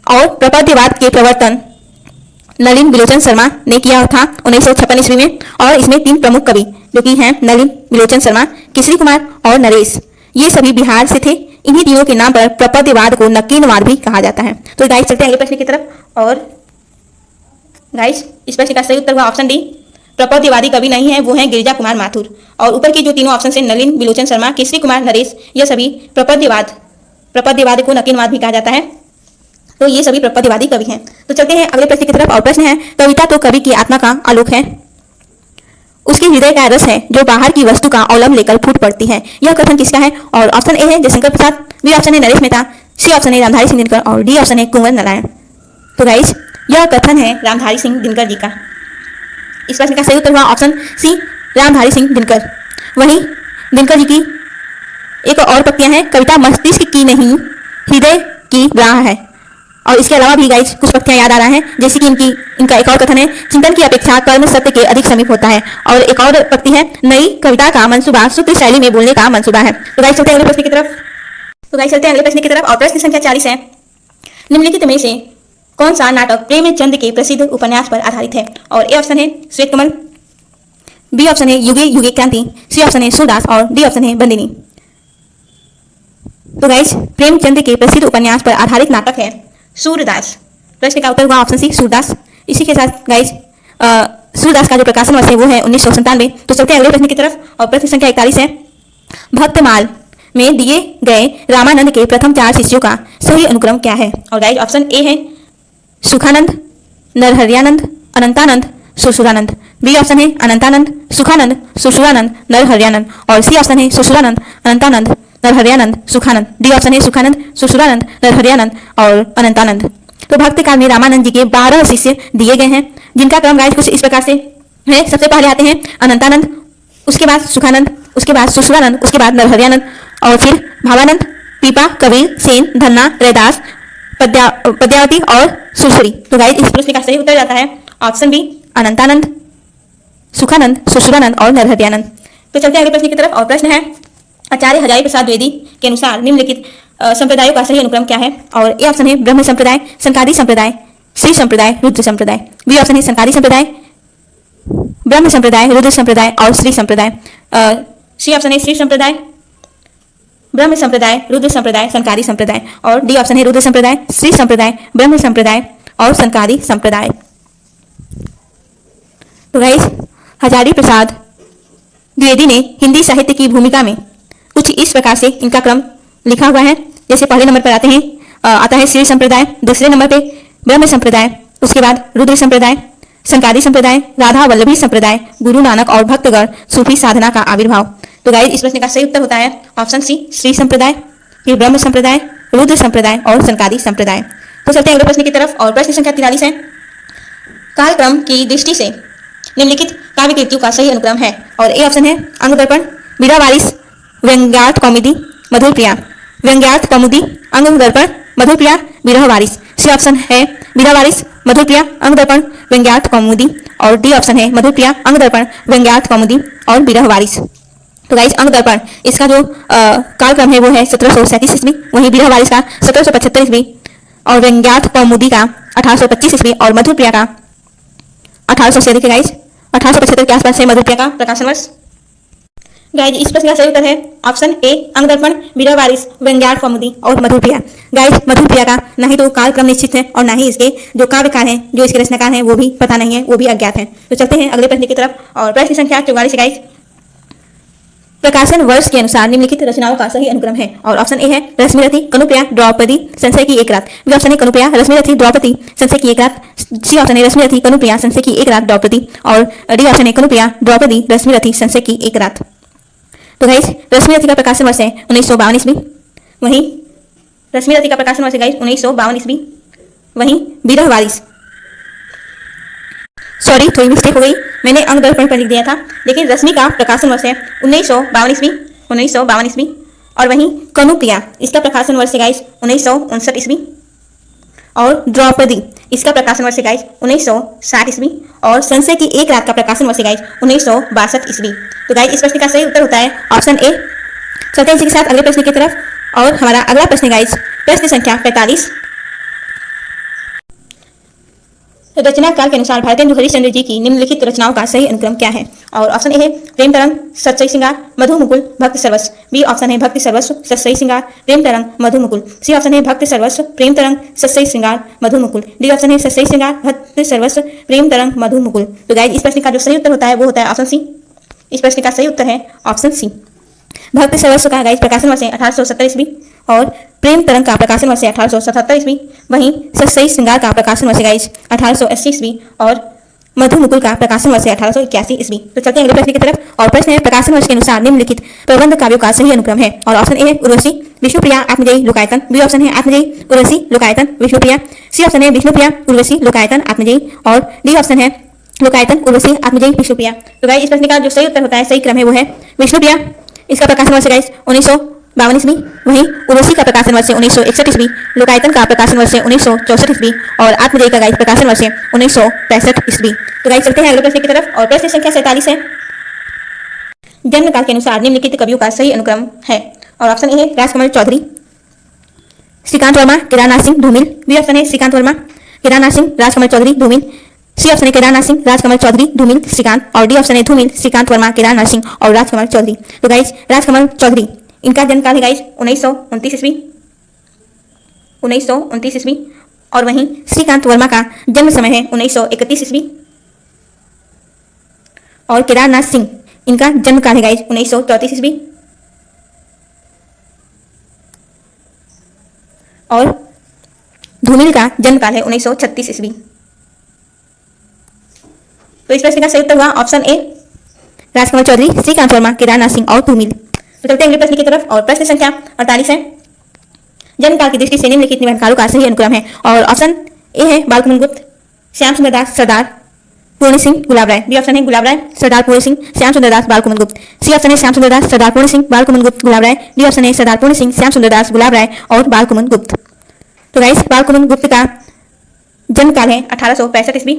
और प्रपद्यवाद के प्रवर्तन नलिन बिलोचन शर्मा ने किया था 1956 ईस्वी में और इसमें 3 प्रमुख कवि जो कि हैं नलिन बिलोचन शर्मा, केसरी कुमार और नरेश, ये सभी बिहार से थे। इन्हीं तीनों के नाम पर प्रपद्यवाद को नकीनवाद भी कहा जाता है। तो गाइस चलते हैं अगले प्रश्न की तरफ और गाइस इस प्रश्न का सही उत्तर हुआ ऑप्शन डी, प्रपद्यवादी कवि नहीं है, वो हैं गिरिजा कुमार माथुर। और ऊपर की जो तीनों ऑप्शन है नलिन बिलोचन शर्मा, केसरी कुमार, नरेश, यह सभी प्रपद्यवाद को नकीनवाद भी कहा जाता है। तो ये सभी प्रपद्यवादी कवि हैं। तो चलते हैं अगले प्रश्न की तरफ और प्रश्न है, कविता तो कवि की आत्मा का आलोक है, उसके हृदय का रस है जो बाहर की वस्तु का अवलंब लेकर फूट पड़ती है, यह कथन किसका है और ऑप्शन ए है जयशंकर प्रसाद, बी ऑप्शन है नरेश मेहता, सी ऑप्शन है रामधारी सिंह दिनकर और डी ऑप्शन है कुंवर नारायण। तो गाइस यह कथन है रामधारी सिंह दिनकर जी का। इस प्रश्न का सही उत्तर हुआ ऑप्शन सी, रामधारी सिंह दिनकर। वहीं दिनकर जी की एक और पंक्तियां हैं, कविता मस्तिष्क की नहीं हृदय की राह है। और इसके अलावा भी गाइस कुछ पंक्तियां याद आ रहा है, जैसे कि इनका एक और कथन है, चिंतन की अपेक्षा कर्म सत्य के अधिक समीप होता है। और एक और पंक्ति है, नई कविता का मंसूबा सूत्र शैली में बोलने का मंसूबा है। तो गाइस चलते हैं अगले प्रश्न की तरफ। और प्रश्न संख्या 40 है, निम्नलिखित में से कौन सा नाटक प्रेमचंद के प्रसिद्ध उपन्यास पर आधारित है और ए ऑप्शन है श्वेत कमल, बी ऑप्शन है युगे युगे क्रांति, सी ऑप्शन है सूरदास और डी ऑप्शन है बंदिनी। तो गाइस प्रेमचंद के प्रसिद्ध उपन्यास पर आधारित नाटक है सूरदास। प्रश्न का उत्तर हुआ ऑप्शन सी, सूरदास। इसी के साथ गाइस सूरदास का जो प्रकाशन वर्ष है वो है 1997। तो चलते हैं अगले प्रश्न की तरफ और प्रश्न संख्या 41 है, भक्तमाल में दिए गए रामानंद के प्रथम 4 शिष्यों का सही अनुक्रम क्या है और गाइस ऑप्शन ए है सुखानंद, नरहरियानंद, अनंतानंद, सुशुरानंद, बी ऑप्शन है अनंतानंद, सुखानंद, सुशुरानंद, नरहरियानंद और सी ऑप्शन है सुशुरानंद, अनंतानंद, नरहरियानंद, सुखानंद, डी ऑप्शन है सुखानंद, सुशुरानंद, नरहरियानंद और अनंतानंद। तो भक्त काल में रामानंद जी के 12 शिष्य दिए गए हैं, जिनका क्रम गाइस कुछ इस प्रकार से है। सबसे पहले आते हैं अनंतानंद, उसके बाद सुखानंद, उसके बाद सुशुरानंद, उसके बाद नरहरियानंद और फिर भावानंद, पीपा, कबीर, सेन, धन्ना, रैदास, पद्यावती और सुश्री। तो गाइस इस प्रश्न का सही उत्तर जाता है ऑप्शन बी, अनंतानंद, सुखानंद, सुशुरानंद और नरहरियानंद। तो चलते हैं अगले प्रश्न की तरफ और प्रश्न है, आचार्य हजारी प्रसाद द्विवेदी के अनुसार निम्नलिखित संप्रदायों का सही अनुक्रम क्या है और ए ऑप्शन है ब्रह्म संप्रदाय, संकादी संप्रदाय, श्री संप्रदाय, रुद्र संप्रदाय, बी ऑप्शन है संकादी संप्रदाय, ब्रह्म संप्रदाय, रुद्र संप्रदाय और श्री संप्रदाय, सी ऑप्शन है श्री संप्रदाय, ब्रह्म संप्रदाय, रुद्र संप्रदाय, संकादी संप्रदाय और डी ऑप्शन है रुद्र संप्रदाय, श्री संप्रदाय, ब्रह्म संप्रदाय और संकादी संप्रदाय। तो गाइस हजारी प्रसाद द्विवेदी ने हिंदी साहित्य की भूमिका में कुछ इस प्रकार से इनका क्रम लिखा हुआ है। जैसे पहले नंबर पर आता है श्री संप्रदाय, दूसरे नंबर पे ब्रह्म संप्रदाय, उसके बाद रुद्र संप्रदाय, संकादी संप्रदाय, राधा वल्लभी संप्रदाय, गुरु नानक और भक्तगण सूफी साधना का आविर्भाव। तो गाइस इस प्रश्न का सही उत्तर होता है ऑप्शन सी, श्री संप्रदाय, फिर ब्रह्म संप्रदाय, रुद्र संप्रदाय और संकादी संप्रदाय। तो चलते हैं अगले प्रश्न की तरफ और प्रश्न संख्या 43 है, कालक्रम की दृष्टि से निम्नलिखित काव्य कृतियों का सही अनुक्रम है और ए ऑप्शन है अंग दर्पण, मीरा वारिस, व्यंग्यार्थ कौमुदी, मधुर प्रिया, व्यंग्यार्थ कौमुदी, अंग दर्पण, मधुर प्रिया, विरह वारिस, सी ऑप्शन है मीरा वारिस, मधुर प्रिया, अंग दर्पण, व्यंग्यार्थ कौमुदी और डी ऑप्शन है मधुर प्रिया, अंग दर्पण, व्यंग्यार्थ कौमुदी और विरह वारिस। तो गाइस अंग दर्पण इसका जो कालक्रम है वो है 1737 ईस्वी, वहीं विरह वारिस का 1775 ईस्वी और व्यंग्यार्थ कौमुदी का 1825 ईस्वी और मधुर प्रिया का 1800 से देखिए गाइस 1875 के आसपास है मधुर प्रिया का प्रकाशन वर्ष। गाइज इस प्रश्न का सही उत्तर है ऑप्शन ए अंगदर्पण, बीरा वारिस, व्यंग्यार्थ कौमुदी और मधुप्रिया। गाइज मधुप्रिया का न ही तो कालक्रम निश्चित है और न ही इसके जो काव्यकार हैं, जो इसके रचनाकार हैं वो भी पता नहीं है, वो भी अज्ञात है। तो चलते हैं अगले प्रश्न की तरफ और प्रश्न संख्या 44 है गाइज। प्रकाशन वर्ष के अनुसार निम्नलिखित रचनाओं का सही अनुक्रम है और ऑप्शन ए है रश्मिरथी, कनुप्रिया, द्रौपदी, संशय की एक रात। बी ऑप्शन है कनुप्रिया, रश्मिरथी, द्रौपदी, संशय की एक रात। सी ऑप्शन है रश्मिरथी, कनुप्रिया, संशय की एक रात, द्रौपदी और डी ऑप्शन है कनुप्रिया, द्रौपदी, रश्मिरथी, संशय की एक रात। तो गाइस रश्मिरथी का प्रकाशन वर्ष है 1952 ईस्वी। वहीं रश्मिरथी का प्रकाशन वर्ष है गाइस 1952 ईस्वी। वहीं बीरा वारिस, सॉरी थोड़ी मिस्टेक हो गई, मैंने अंग दर्पण पर लिख दिया था, लेकिन रश्मि का प्रकाशन वर्ष है 1952 ईस्वी, 1952 ईस्वी। और वहीं कनुप्रिया इसका प्रकाशन वर्ष है गाइस 1959 ईस्वी। और द्रौपदी इसका प्रकाशन वर्ष है गाइस 1960 ईस्वी। और संशय की एक रात का प्रकाशन वर्ष है गाइस 1962 ईस्वी। तो गाइस इस प्रश्न का सही उत्तर होता है ऑप्शन ए। चलते हैं इसी के साथ अगले प्रश्न की तरफ और हमारा अगला प्रश्न गाइस प्रश्न संख्या 45। रचनाकार के अनुसार भारतेंदु हरिश्चंद्र जी की निम्नलिखित रचनाओं का सही अनुक्रम क्या है? और ऑप्शन ए है प्रेम तरंग, सतसई श्रृंगार, मधु मुकुल, भक्ति सर्वस्व। बी ऑप्शन है भक्ति सर्वस्व, सतसई श्रृंगार, प्रेम तरंग, मधु मुकुल। सी ऑप्शन है भक्ति सर्वस्व, प्रेम तरंग, सतसई श्रृंगार, मधु मुकुल। डी ऑप्शन है सतसई श्रृंगार, भक्ति सर्वस्व, प्रेम तरंग, मधु मुकुल। तो गाइस इस प्रश्न का जो सही उत्तर होता है वो होता है ऑप्शन सी। इस प्रश्न का सही उत्तर है ऑप्शन सी। भक्ति सर्वस्व का गाइस प्रकाशन वर्ष है 1870 ईस्वी और प्रेम तरंग का प्रकाशन वर्ष है 1877 ईस्वी। वहीं सतसई श्रृंगार का प्रकाशन वर्ष है गाइस 1880 ईस्वी और मधु मुकुल का प्रकाशन वर्ष है 1881 ईस्वी। तो चलते हैं अगले प्रश्न की तरफ और प्रश्न है प्रकाशन वर्ष के अनुसार निम्नलिखित प्रबंध काव्यों का सही अनुक्रम है। और ऑप्शन ए है उर्वशी, विष्णुप्रिया, आत्मजयी, लोकायतन। बी ऑप्शन है आत्मजयी, उर्वशी, लोकायतन, विष्णुप्रिया। सी ऑप्शन है विष्णुप्रिया, उर्वशी, लोकायतन, आत्मजयी और डी ऑप्शन है लोकायतन, उर्वशी, आत्मजयी, विष्णुप्रिया। तो गाइस इस प्रश्न का जो सही उत्तर होता है, सही क्रम है वो है विष्णुप्रिया। इसका प्रकाशन वर्ष गाइस 1952 ईस्वी। वहीं उर्वशी का प्रकाशन वर्ष 1961 ईस्वी, लोकायतन का प्रकाशन वर्ष 1964 ईस्वी और आत्मजयी का गाइस प्रकाशन वर्ष 1965 ईस्वी। तो गाइस चलते हैं अगले प्रश्न की तरफ और प्रश्न संख्या 47 है। जन्म काल के अनुसार निम्नलिखित कवियों का सही अनुक्रम है। और ऑप्शन ए है राजकमल चौधरी, श्रीकांत वर्मा, केदारनाथ सिंह, धूमिल। बी ऑप्शन है श्रीकांत वर्मा, केदारनाथ सिंह, राजकमल चौधरी, धूमिल। सी ऑप्शन है केदारनाथ सिंह, राजकमल चौधरी, धूमिल, श्रीकांत और डी ऑप्शन है धूमिल, श्रीकांत वर्मा, केदारनाथ सिंह और राजकमल चौधरी। तो गाइस राजकमल चौधरी इनका जन्म काल है गाइस 1929 ईस्वी, 1929 ईस्वी। और वहीं श्रीकांत वर्मा का जन्म समय है 1931 ईस्वी और केदारनाथ सिंह इनका जन्म काल है गाइस 1934 ईस्वी और धूमिल का जन्म काल है 1936 ईस्वी। तो इस प्रश्न का सही उत्तर हुआ ऑप्शन ए राजकमल चौधरी, श्रीकांत वर्मा, केदारनाथ सिंह और धूमिल। तो चलते हैं अगले प्रश्न की तरफ और प्रश्न संख्या 48 है। जन्म काल की दृष्टि से निम्नलिखित निबंधकारों का सही अनुक्रम है। और ऑप्शन ए है बालकुमार गुप्त, श्याम सुंदर दास, सरदार पूर्ण सिंह, गुलाब राय। बी ऑप्शन है गुलाब राय, सरदार पूर्ण सिंह, श्याम सुंदर दास, बालकुमार गुप्त। सी ऑप्शन है श्याम सुंदर दास, सरदार पूर्ण सिंह, बालकुमार गुप्त, गुलाब राय। डी ऑप्शन है सरदार पूर्ण सिंह, श्याम सुंदर दास, गुलाब राय और बालकुमार गुप्त। तो गाइस बालकुमार गुप्त का जन्म काल है 1865 ईस्वी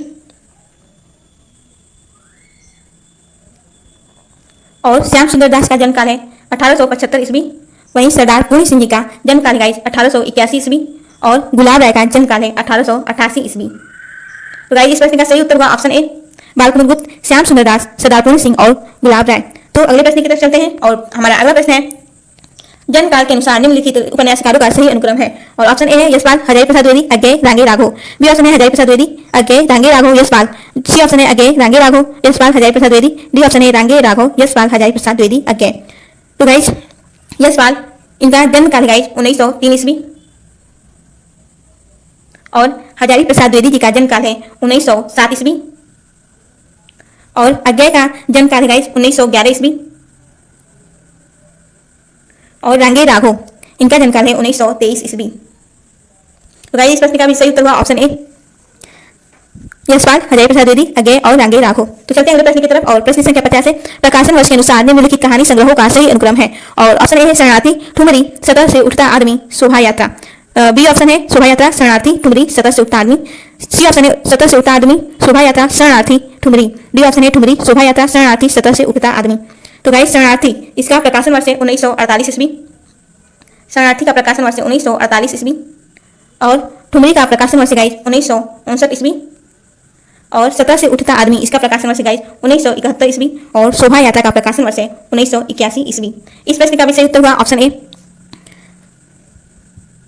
और श्याम सुंदर दास का जन्म काल है 1875 ईस्वी। वहीं सरदार पूर्ण सिंह जी का जन्म काल है गाइस 1881 ईस्वी और गुलाब राय का जन्म काल है 1888 ईस्वी। तो गाइस इस प्रश्न का सही उत्तर हुआ ऑप्शन ए बालकुमार गुप्त, श्याम सुंदर दास, सरदार पूर्ण सिंह और गुलाब राय। तो अगले प्रश्न की तरफ चलते हैं और हमारा अगला प्रश्न है जन्म काल के अनुसार निम्नलिखित उपन्यासकारों का सही अनुक्रम है। और ऑप्शन ए है यशपाल, हजारी प्रसाद द्विवेदी, अज्ञेय, रांगे, राघव। बी ऑप्शन है हजारी प्रसाद द्विवेदी, अज्ञेय, रांगे, राघव, यशपाल। सी ऑप्शन है अज्ञेय, रांगे, राघव, यशपाल, हजारी प्रसाद द्विवेदी। डी ऑप्शन है रांगे, राघव, यशपाल, हजारी प्रसाद द्विवेदी, अज्ञेय। तो गाइस यशपाल इनका जन्म काल गाइस 1903 ईस्वी और हजारी प्रसाद द्विवेदी जी का जन्म काल है 1907 ईस्वी और अज्ञेय का जन्म काल है गाइस 1911 ईस्वी और रांगे राघव इनका जन्म काल है 1923 ईस्वी। तो गाइस इस प्रश्न का भी सही उत्तर हुआ ऑप्शन ए यशपाल, हजारी प्रसाद द्विवेदी, अज्ञेय और रांगे राघव। तो चलते हैं अगले प्रश्न की तरफ और प्रश्न संख्या 50 है। प्रकाशन वर्ष के अनुसार निम्नलिखित कहानी संग्रहों का सही अनुक्रम है। और ऑप्शन ए है शरणार्थी, ठुमरी, सतह से उठता आदमी, शोभा यात्रा। बी ऑप्शन है शोभा यात्रा, शरणार्थी, ठुमरी, सतह से उठता आदमी। सी ऑप्शन है सतह से उठता आदमी, शोभा यात्रा, शरणार्थी, ठुमरी। डी ऑप्शन है ठुमरी, शोभा यात्रा, शरणार्थी, सतह से उठता आदमी। तो गाइस शरणार्थी इसका प्रकाशन वर्ष है 1948 ईस्वी, शरणार्थी का प्रकाशन वर्ष 1948 ईस्वी और ठुमरी का प्रकाशन वर्ष गाइस 1959 ईस्वी और 17 से उठता आदमी इसका प्रकाशन वर्ष है गाइस 1971 ईस्वी और शोभा यात्रा का प्रकाशन वर्ष है 1981 ईस्वी। इस प्रश्न का भी सही उत्तर हुआ ऑप्शन ए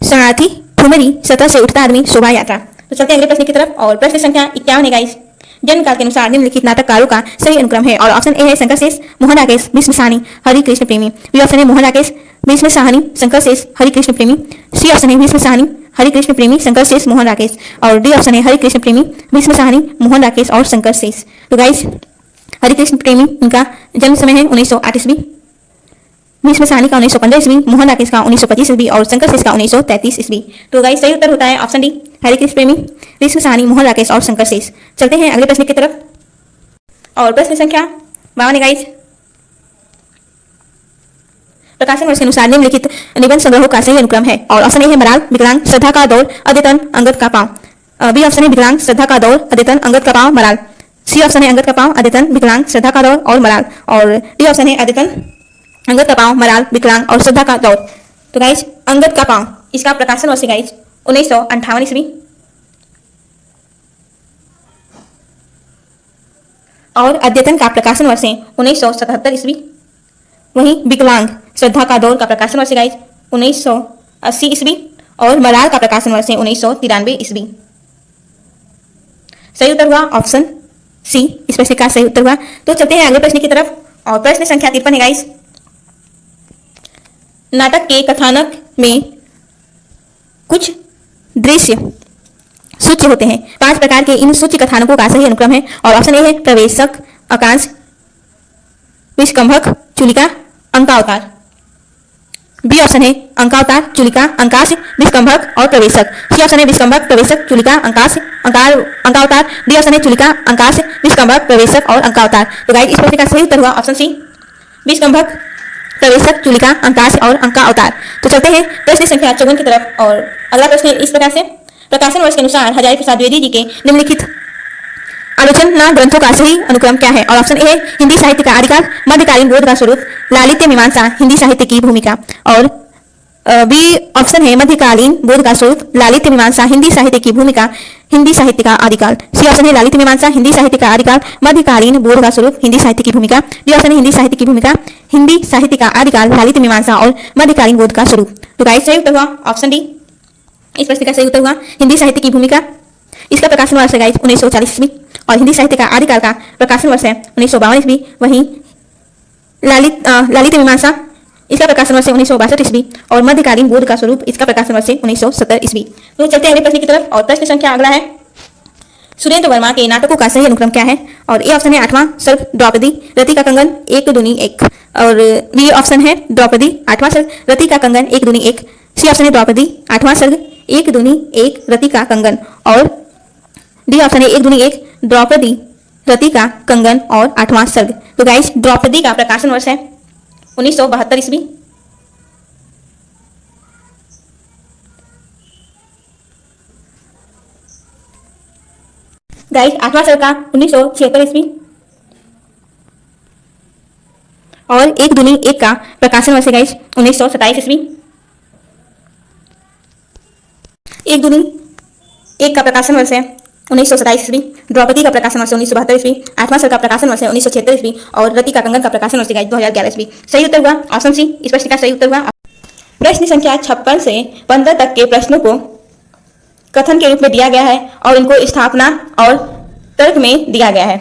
शरणार्थी ठुमरी 17 से उठता आदमी शोभा यात्रा। तो चलते हैं अगले प्रश्न की तरफ और प्रश्न संख्या 51 है गाइस। जन्म काल के अनुसार निम्नलिखित नाटककारों का सही अनुक्रम है और ऑप्शन ए है शंकर शेष, मोहन राकेश, भीष्म साहनी, हरि कृष्ण प्रेमी। बी ऑप्शन है मोहन राकेश, भीष्म साहनी, शंकर शेष, हरि कृष्ण प्रेमी। सी ऑप्शन है भीष्म साहनी, हरि कृष्ण प्रेमी, शंकर शेष, मोहन राकेश। और डी ऑप्शन है हरि कृष्ण प्रेमी, भीष्म साहनी, मोहन राकेश और शंकर शेष। तो गाइस हरि कृष्ण प्रेमी इनका जन्म समय है 1908 ईस्वी, भीष्म साहनी का 1915 ईस्वी, मोहन राकेश का 1925 ईस्वी और शंकर शेष का 1933 ईस्वी। तो गाइस सही उत्तर होता है ऑप्शन डी हरि कृष्ण प्रेमी, भीष्म साहनी, मोहन राकेश और शंकर शेष। चलते हैं अगले प्रश्न की तरफ और प्रश्न संख्या 52 है गाइस। प्रकाशन वर्ष के अनुसार निम्नलिखित निबंध संग्रहों का सही अनुक्रम है और ऑप्शन ए है मराल, विकलांग, श्रद्धा का दौर, अद्यतन, अंगद का पांव। बी ऑप्शन है विकलांग, श्रद्धा का दौर, अद्यतन, अंगद का पांव, मराल। सी ऑप्शन है अंगद का पांव, अद्यतन, विकलांग, श्रद्धा का दौर और मराल। और डी ऑप्शन है अद्यतन, अंगद का पांव, मराल, विकलांग और श्रद्धा का दौर। तो गाइस अंगद का पांव इसका प्रकाशन वर्ष है गाइस 1958 ईस्वी और अद्यतन का प्रकाशन वर्ष है 1977 ईस्वी। वहीं विकलांग श्रद्धा का दौर का प्रकाशन वर्ष है गाइस 1980 ईस्वी और मराल का प्रकाशन वर्ष है 1993 ईस्वी। सही उत्तर हुआ ऑप्शन सी, इस प्रश्न का सही उत्तर हुआ। तो चलते हैं अगले प्रश्न की तरफ और प्रश्न संख्या 53 है गाइस। नाटक के कथानक में कुछ दृश्य सूच्य होते हैं। 5 प्रकार के इन सूच्य कथानकों का सही अनुक्रम है और ऑप्शन ए है प्रवेशक, आकांश, विष्कंभक, चुलिका, अंकावतार। बी ऑप्शन है अंकावतार, चुलिका, अंकाश, विष्कंभक और प्रवेशक। सी ऑप्शन है विष्कंभक, प्रवेशक, चुलिका, अंकाश, अंकावतार। डी ऑप्शन है चुलिका, अंकाश, विष्कंभक, प्रवेशक और अंकावतार। तो गाइस इस प्रश्न का सही उत्तर हुआ ऑप्शन सी विष्कंभक, प्रवेशक, चुलिका, अंकाश और अंका अवतार। तो चलते हैं प्रश्न संख्या 54 की तरफ और अगला प्रश्न इस प्रकार से। प्रकाशन वर्ष के अनुसार हजारी प्रसाद द्विवेदी जी के निम्नलिखित आलोचना ग्रंथों का सही अनुक्रम क्या है और ऑप्शन ए है हिंदी साहित्य का आदिकाल, मध्यकालीन बोध का स्वरूप, लालित्य मीमांसा, हिंदी साहित्य की भूमिका। और बी ऑप्शन है मध्यकालीन बोध का स्वरूप, लालित्य मीमांसा, हिंदी साहित्य की भूमिका, हिंदी साहित्य का आदिकाल। सी ऑप्शन है लालित्य मीमांसा, हिंदी साहित्य का आदिकाल, मध्यकालीन बोध का स्वरूप, हिंदी साहित्य की भूमिका। डी ऑप्शन है हिंदी साहित्य की भूमिका, हिंदी साहित्य का आदिकाल, लालित्य मीमांसा और मध्यकालीन बोध का स्वरूप। तो गाइस सही उत्तर हुआ ऑप्शन डी, इस प्रश्न का सही उत्तर हुआ हिंदी साहित्य की भूमिका। इसका प्रकाशन वर्ष है गाइस 1940 ईस्वी और हिंदी साहित्य का आदिकाल का प्रकाशन वर्ष है 1952 ईस्वी। वहीं लालित्य मीमांसा इसका प्रकाशन वर्ष है 1962 ईस्वी और मध्यकालीन बोध का स्वरूप इसका प्रकाशन वर्ष है 1970 ईस्वी। तो चलते हैं अगले प्रश्न की तरफ और प्रश्न संख्या अगला है सुरेंद्र वर्मा के नाटकों का सही अनुक्रम क्या है और ए ऑप्शन है 8वां सर्ग द्रौपदी, रति का कंगन, एक दूनी एक। और बी ऑप्शन है द्रौपदी 8वां सर्ग, रति का कंगन, एक दूनी एक। सी ऑप्शन है द्रौपदी 8वां सर्ग, एक दूनी एक, रति का कंगन। और डी ऑप्शन है एक दूनी एक, द्रौपदी, रति का कंगन और 8वां सर्ग। तो गाइस द्रौपदी का प्रकाशन वर्ष है 1972 ईस्वी। गाइस 8वां सर्ग का 1976 ईस्वी और एक दूनी एक का प्रकाशन वर्ष है गाइस 1927 ईस्वी। एक दूनी एक का प्रकाशन वर्ष है 1927 ईस्वी, द्रौपदी का प्रकाशन वर्ष 1972 ईस्वी, 8वां सर्ग का प्रकाशन वर्ष है 1976 ईस्वी और रति का कंगन का प्रकाशन वर्ष है 2011 ईस्वी। सही उत्तर हुआ ऑप्शन सी, इस प्रश्न का सही उत्तर हुआ। प्रश्न संख्या 56 से 15 तक के प्रश्नों को कथन के रूप में दिया गया है और इनको स्थापना और तर्क में दिया गया है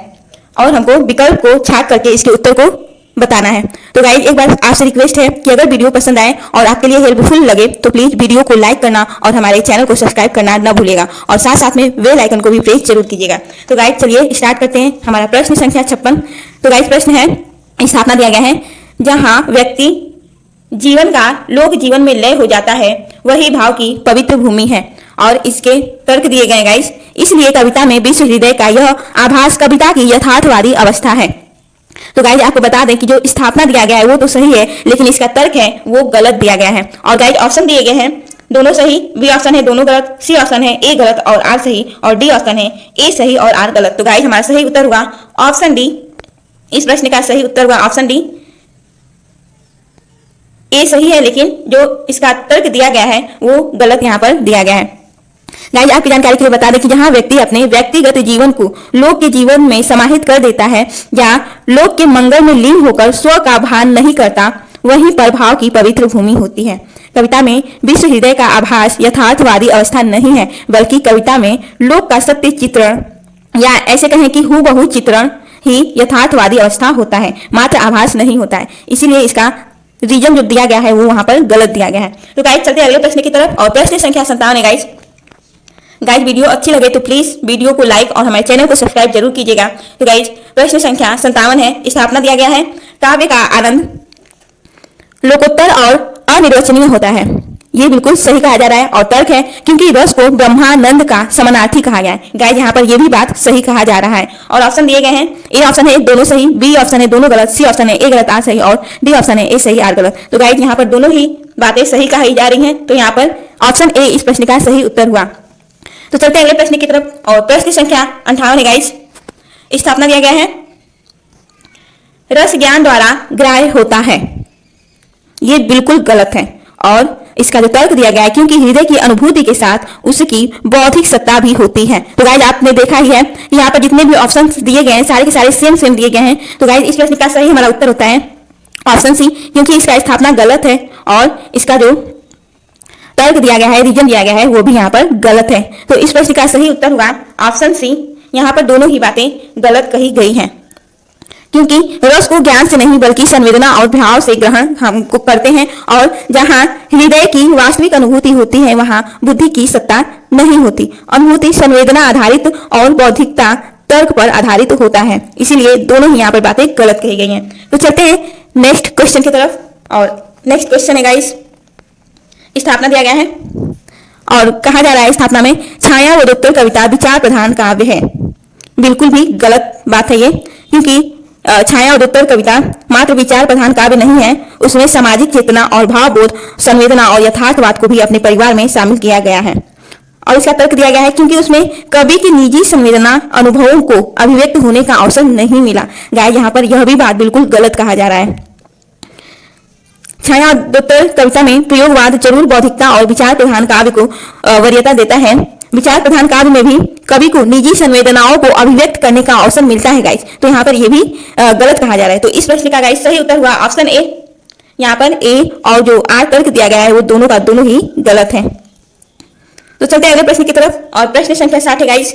और हमको विकल्प को छाट करके इसके उत्तर को बताना है। तो गाइस एक बार आपसे रिक्वेस्ट है कि अगर वीडियो पसंद आए और आपके लिए हेल्पफुल लगे तो प्लीज वीडियो को लाइक करना और हमारे चैनल को सब्सक्राइब करना न भूलिएगा और साथ साथ में बेल आइकन को भी प्रेस जरूर कीजिएगा। तो गाइस चलिए स्टार्ट करते हैं हमारा प्रश्न संख्या 56। तो गाइस प्रश्न है स्थापना दिया गया है, जहाँ व्यक्ति जीवन का लोक जीवन में लय हो जाता है वही भाव की पवित्र भूमि है। और इसके तर्क दिए गए गाइस, इसलिए कविता में विश्व हृदय का यह आभास कविता की यथार्थवादी अवस्था है। तो गाइज आपको बता दें कि जो स्थापना दिया गया है वो तो सही है, लेकिन इसका तर्क है वो गलत दिया गया है। और गाइज ऑप्शन दिए गए हैं दोनों सही, बी ऑप्शन है दोनों गलत, सी ऑप्शन है ए गलत और आर सही और डी ऑप्शन है ए सही और आर गलत। तो गाइज हमारा सही उत्तर हुआ ऑप्शन डी, इस प्रश्न का सही उत्तर हुआ ऑप्शन डी, ए सही है, लेकिन जो इसका तर्क दिया गया है वो गलत यहाँ पर दिया गया है। गाइस आपकी जानकारी के लिए बता दें कि जहां व्यक्ति अपने व्यक्तिगत जीवन को लोक के जीवन में समाहित कर देता है या लोक के मंगल में लीन होकर स्व का भान नहीं करता, वहीं पर भाव की पवित्र भूमि होती है। कविता में विश्व हृदय का आभास यथार्थवादी अवस्था नहीं है, बल्कि कविता में लोक का सत्य चित्रण या ऐसे कहें कि हूबहू चित्रण ही यथार्थवादी अवस्था होता है, मात्र आभास नहीं होता है। इसीलिए इसका रीजन जो दिया गया है वो वहां पर गलत दिया गया है। तो गाइस चलते अगले प्रश्न की तरफ, और प्रश्न संख्या 57 है गाइस। वीडियो अच्छी लगे तो प्लीज वीडियो को लाइक और हमारे चैनल को सब्सक्राइब जरूर कीजिएगा। तो गाइस प्रश्न संख्या 57 है। स्थापना दिया गया है, काव्य का आनंद लोकोत्तर और अनिर्वचनीय होता है। ये बिल्कुल सही कहा जा रहा है और तर्क है, क्योंकि रस को ब्रह्मानंद का समानार्थी कहा गया है। गाइस यहाँ पर ये भी बात सही कहा जा रहा है और ऑप्शन दिए गए हैं। ए ऑप्शन है दोनों सही, बी ऑप्शन है दोनों गलत, सी ऑप्शन है ए गलत आर सही और डी ऑप्शन है ए सही आर गलत। तो गाइस यहाँ पर दोनों ही बातें सही कही जा रही हैं, तो यहाँ पर ऑप्शन ए इस प्रश्न का सही उत्तर हुआ। तो चलते हैं अगले प्रश्न की तरफ, और प्रश्न संख्या 58 है गाइस। स्थापना दिया गया है, रस ज्ञान द्वारा ग्राह्य होता है। ये बिल्कुल गलत है और इसका जो तर्क दिया गया है, क्योंकि हृदय की अनुभूति के साथ उसकी बौद्धिक सत्ता भी होती है। तो गाइस आपने देखा ही है, यहाँ पर जितने भी ऑप्शन दिए गए हैं सारे के सारे सेम दिए गए हैं। तो गाइस इस प्रश्न का सही हमारा उत्तर होता है ऑप्शन सी, क्योंकि इसका स्थापना गलत है और इसका जो तर्क दिया गया है, रीजन दिया गया है, वो भी यहाँ पर गलत है। तो इस प्रश्न का सही उत्तर हुआ ऑप्शन सी। यहाँ पर दोनों ही बातें गलत कही गई हैं, क्योंकि रस को ज्ञान से नहीं बल्कि संवेदना और भाव से ग्रहण हम करते हैं, और जहाँ हृदय की वास्तविक अनुभूति होती है वहाँ बुद्धि की सत्ता नहीं होती। अनुभूति संवेदना आधारित और बौद्धिकता तर्क पर आधारित होता है, इसीलिए दोनों ही यहाँ पर बातें गलत कही गई हैं। तो चलते हैं नेक्स्ट क्वेश्चन की तरफ, और नेक्स्ट क्वेश्चन है गाइस। स्थापना दिया गया है और कहा जा रहा है स्थापना में, छाया व उत्तर कविता विचार प्रधान काव्य है। बिल्कुल भी गलत बात है ये, क्योंकि छाया और उत्तर कविता मात्र विचार प्रधान काव्य नहीं है, उसमें सामाजिक चेतना और भावबोध, संवेदना और यथार्थवाद को भी अपने परिवार में शामिल किया गया है। और इसका तर्क दिया गया है, क्योंकि उसमें कवि की निजी संवेदना अनुभवों को अभिव्यक्त होने का अवसर नहीं मिला। गाइस यहाँ पर यह भी बात बिल्कुल गलत कहा जा रहा है। छायादोत्तर कविता में प्रयोगवाद जरूर बौद्धिकता और विचार प्रधान काव्य को वरीयता देता है। विचार प्रधान काव्य में भी कवि को निजी संवेदनाओं को अभिव्यक्त करने का अवसर मिलता है गाइस। तो यहाँ पर यह भी गलत कहा जा रहा है। तो इस प्रश्न का गाइस सही उत्तर हुआ ऑप्शन ए। यहाँ पर ए और जो आर तर्क दिया गया है वो दोनों का दोनों ही गलत है। तो चलते हैं अगले प्रश्न की तरफ, और प्रश्न संख्या 60 है गाइस।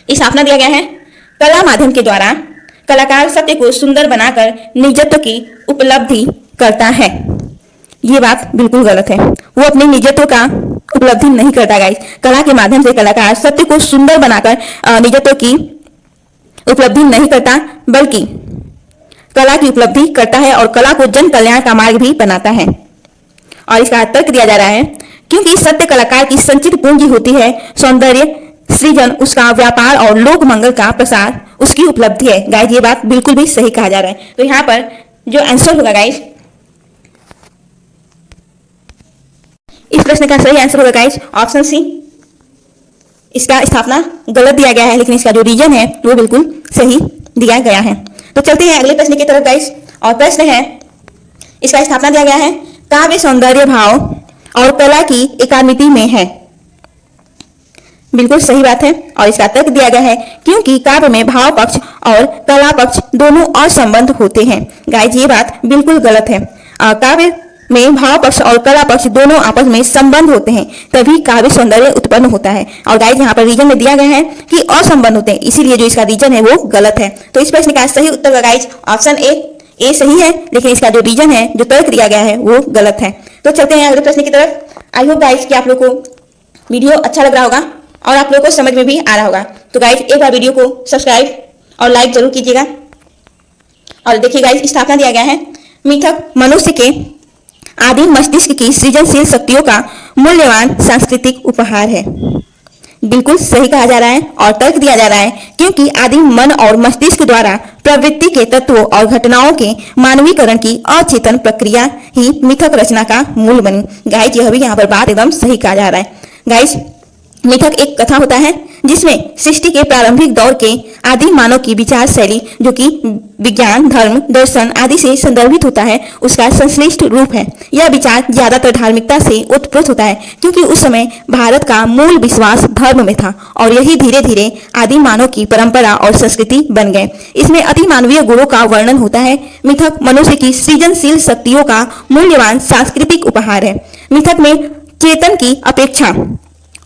स्थापना दिया गया है, कला माध्यम के द्वारा कलाकार सत्य को सुंदर बनाकर निजत्व की उपलब्धि करता है। ये बात बिल्कुल गलत है, वो अपने निजत्व का उपलब्धि नहीं करता गाइस। कला के माध्यम से कलाकार सत्य को सुंदर बनाकर निजत्व की उपलब्धि नहीं करता, बल्कि कला की उपलब्धि करता है और कला को जन कल्याण का मार्ग भी बनाता है। और इसका तर्क दिया जा रहा है, क्योंकि सत्य कलाकार की संचित पूंजी होती है, सौंदर्य सृजन उसका व्यापार और लोक मंगल का प्रसार उसकी उपलब्धि है। गाइस ये बात बिल्कुल भी सही कहा जा रहा है। तो यहाँ पर जो आंसर होगा गाइस, इस प्रश्न का सही आंसर होगा गाइस ऑप्शन सी। इसका स्थापना गलत दिया गया है, लेकिन इसका जो रीजन है वो बिल्कुल सही दिया गया है। तो चलते हैं अगले प्रश्न की तरफ गाइस, और प्रश्न है, इसका स्थापना दिया गया है, काव्य सौंदर्य भाव और कला की एकात्मिति में है। बिल्कुल सही बात है, और इसका तर्क दिया गया है, क्योंकि काव्य में भाव पक्ष और कला पक्ष दोनों असंबद्ध होते हैं। गाइस ये बात बिल्कुल गलत है। काव्य में भाव पक्ष और कला पक्ष दोनों आपस में संबंध होते हैं, तभी काव्य सौंदर्य उत्पन्न होता है। और गाइस यहाँ पर रीजन में दिया गया है कि असंबद्ध होते हैं, इसीलिए जो इसका रीजन है वो गलत है। तो इस प्रश्न का सही उत्तर गाइस ऑप्शन ए सही है, लेकिन इसका जो रीजन है, जो तर्क दिया गया है वो गलत है। तो चलते हैं अगले प्रश्न की तरफ। आई होप गाइस कि आप लोग को वीडियो अच्छा लग रहा होगा और आप लोगों को समझ में भी आ रहा होगा। तो गाइस एक बार वीडियो को सब्सक्राइब और लाइक जरूर कीजिएगा। और देखिए गाइस, स्थापना दिया गया है, मिथक मनुष्य के आदिम मस्तिष्क की सृजनशील शक्तियों का मूल्यवान सांस्कृतिक उपहार है। बिल्कुल सही कहा जा रहा है, और तर्क दिया जा रहा है, क्योंकि आदिम मन और मस्तिष्क द्वारा प्रवृत्ति के तत्वों और घटनाओं के मानवीकरण की अचेतन प्रक्रिया ही मिथक रचना का मूल बनी। गाइस यह भी यहाँ पर बात एकदम सही कहा जा रहा है। गाइस मिथक एक कथा होता है जिसमें सृष्टि के प्रारंभिक दौर के आदि मानव की विचार शैली, जो कि विज्ञान, धर्म, दर्शन आदि से संदर्भित होता है, उसका संश्लिष्ट रूप है। यह विचार ज्यादातर धार्मिकता से उत्पन्न होता है, क्योंकि उस समय भारत का मूल विश्वास धर्म में था और यही धीरे धीरे आदि मानव की परंपरा और संस्कृति बन गए। इसमें अति मानवीय गुणों का वर्णन होता है। मिथक मनुष्य की सृजनशील शक्तियों का मूल्यवान सांस्कृतिक उपहार है। मिथक में चेतन की अपेक्षा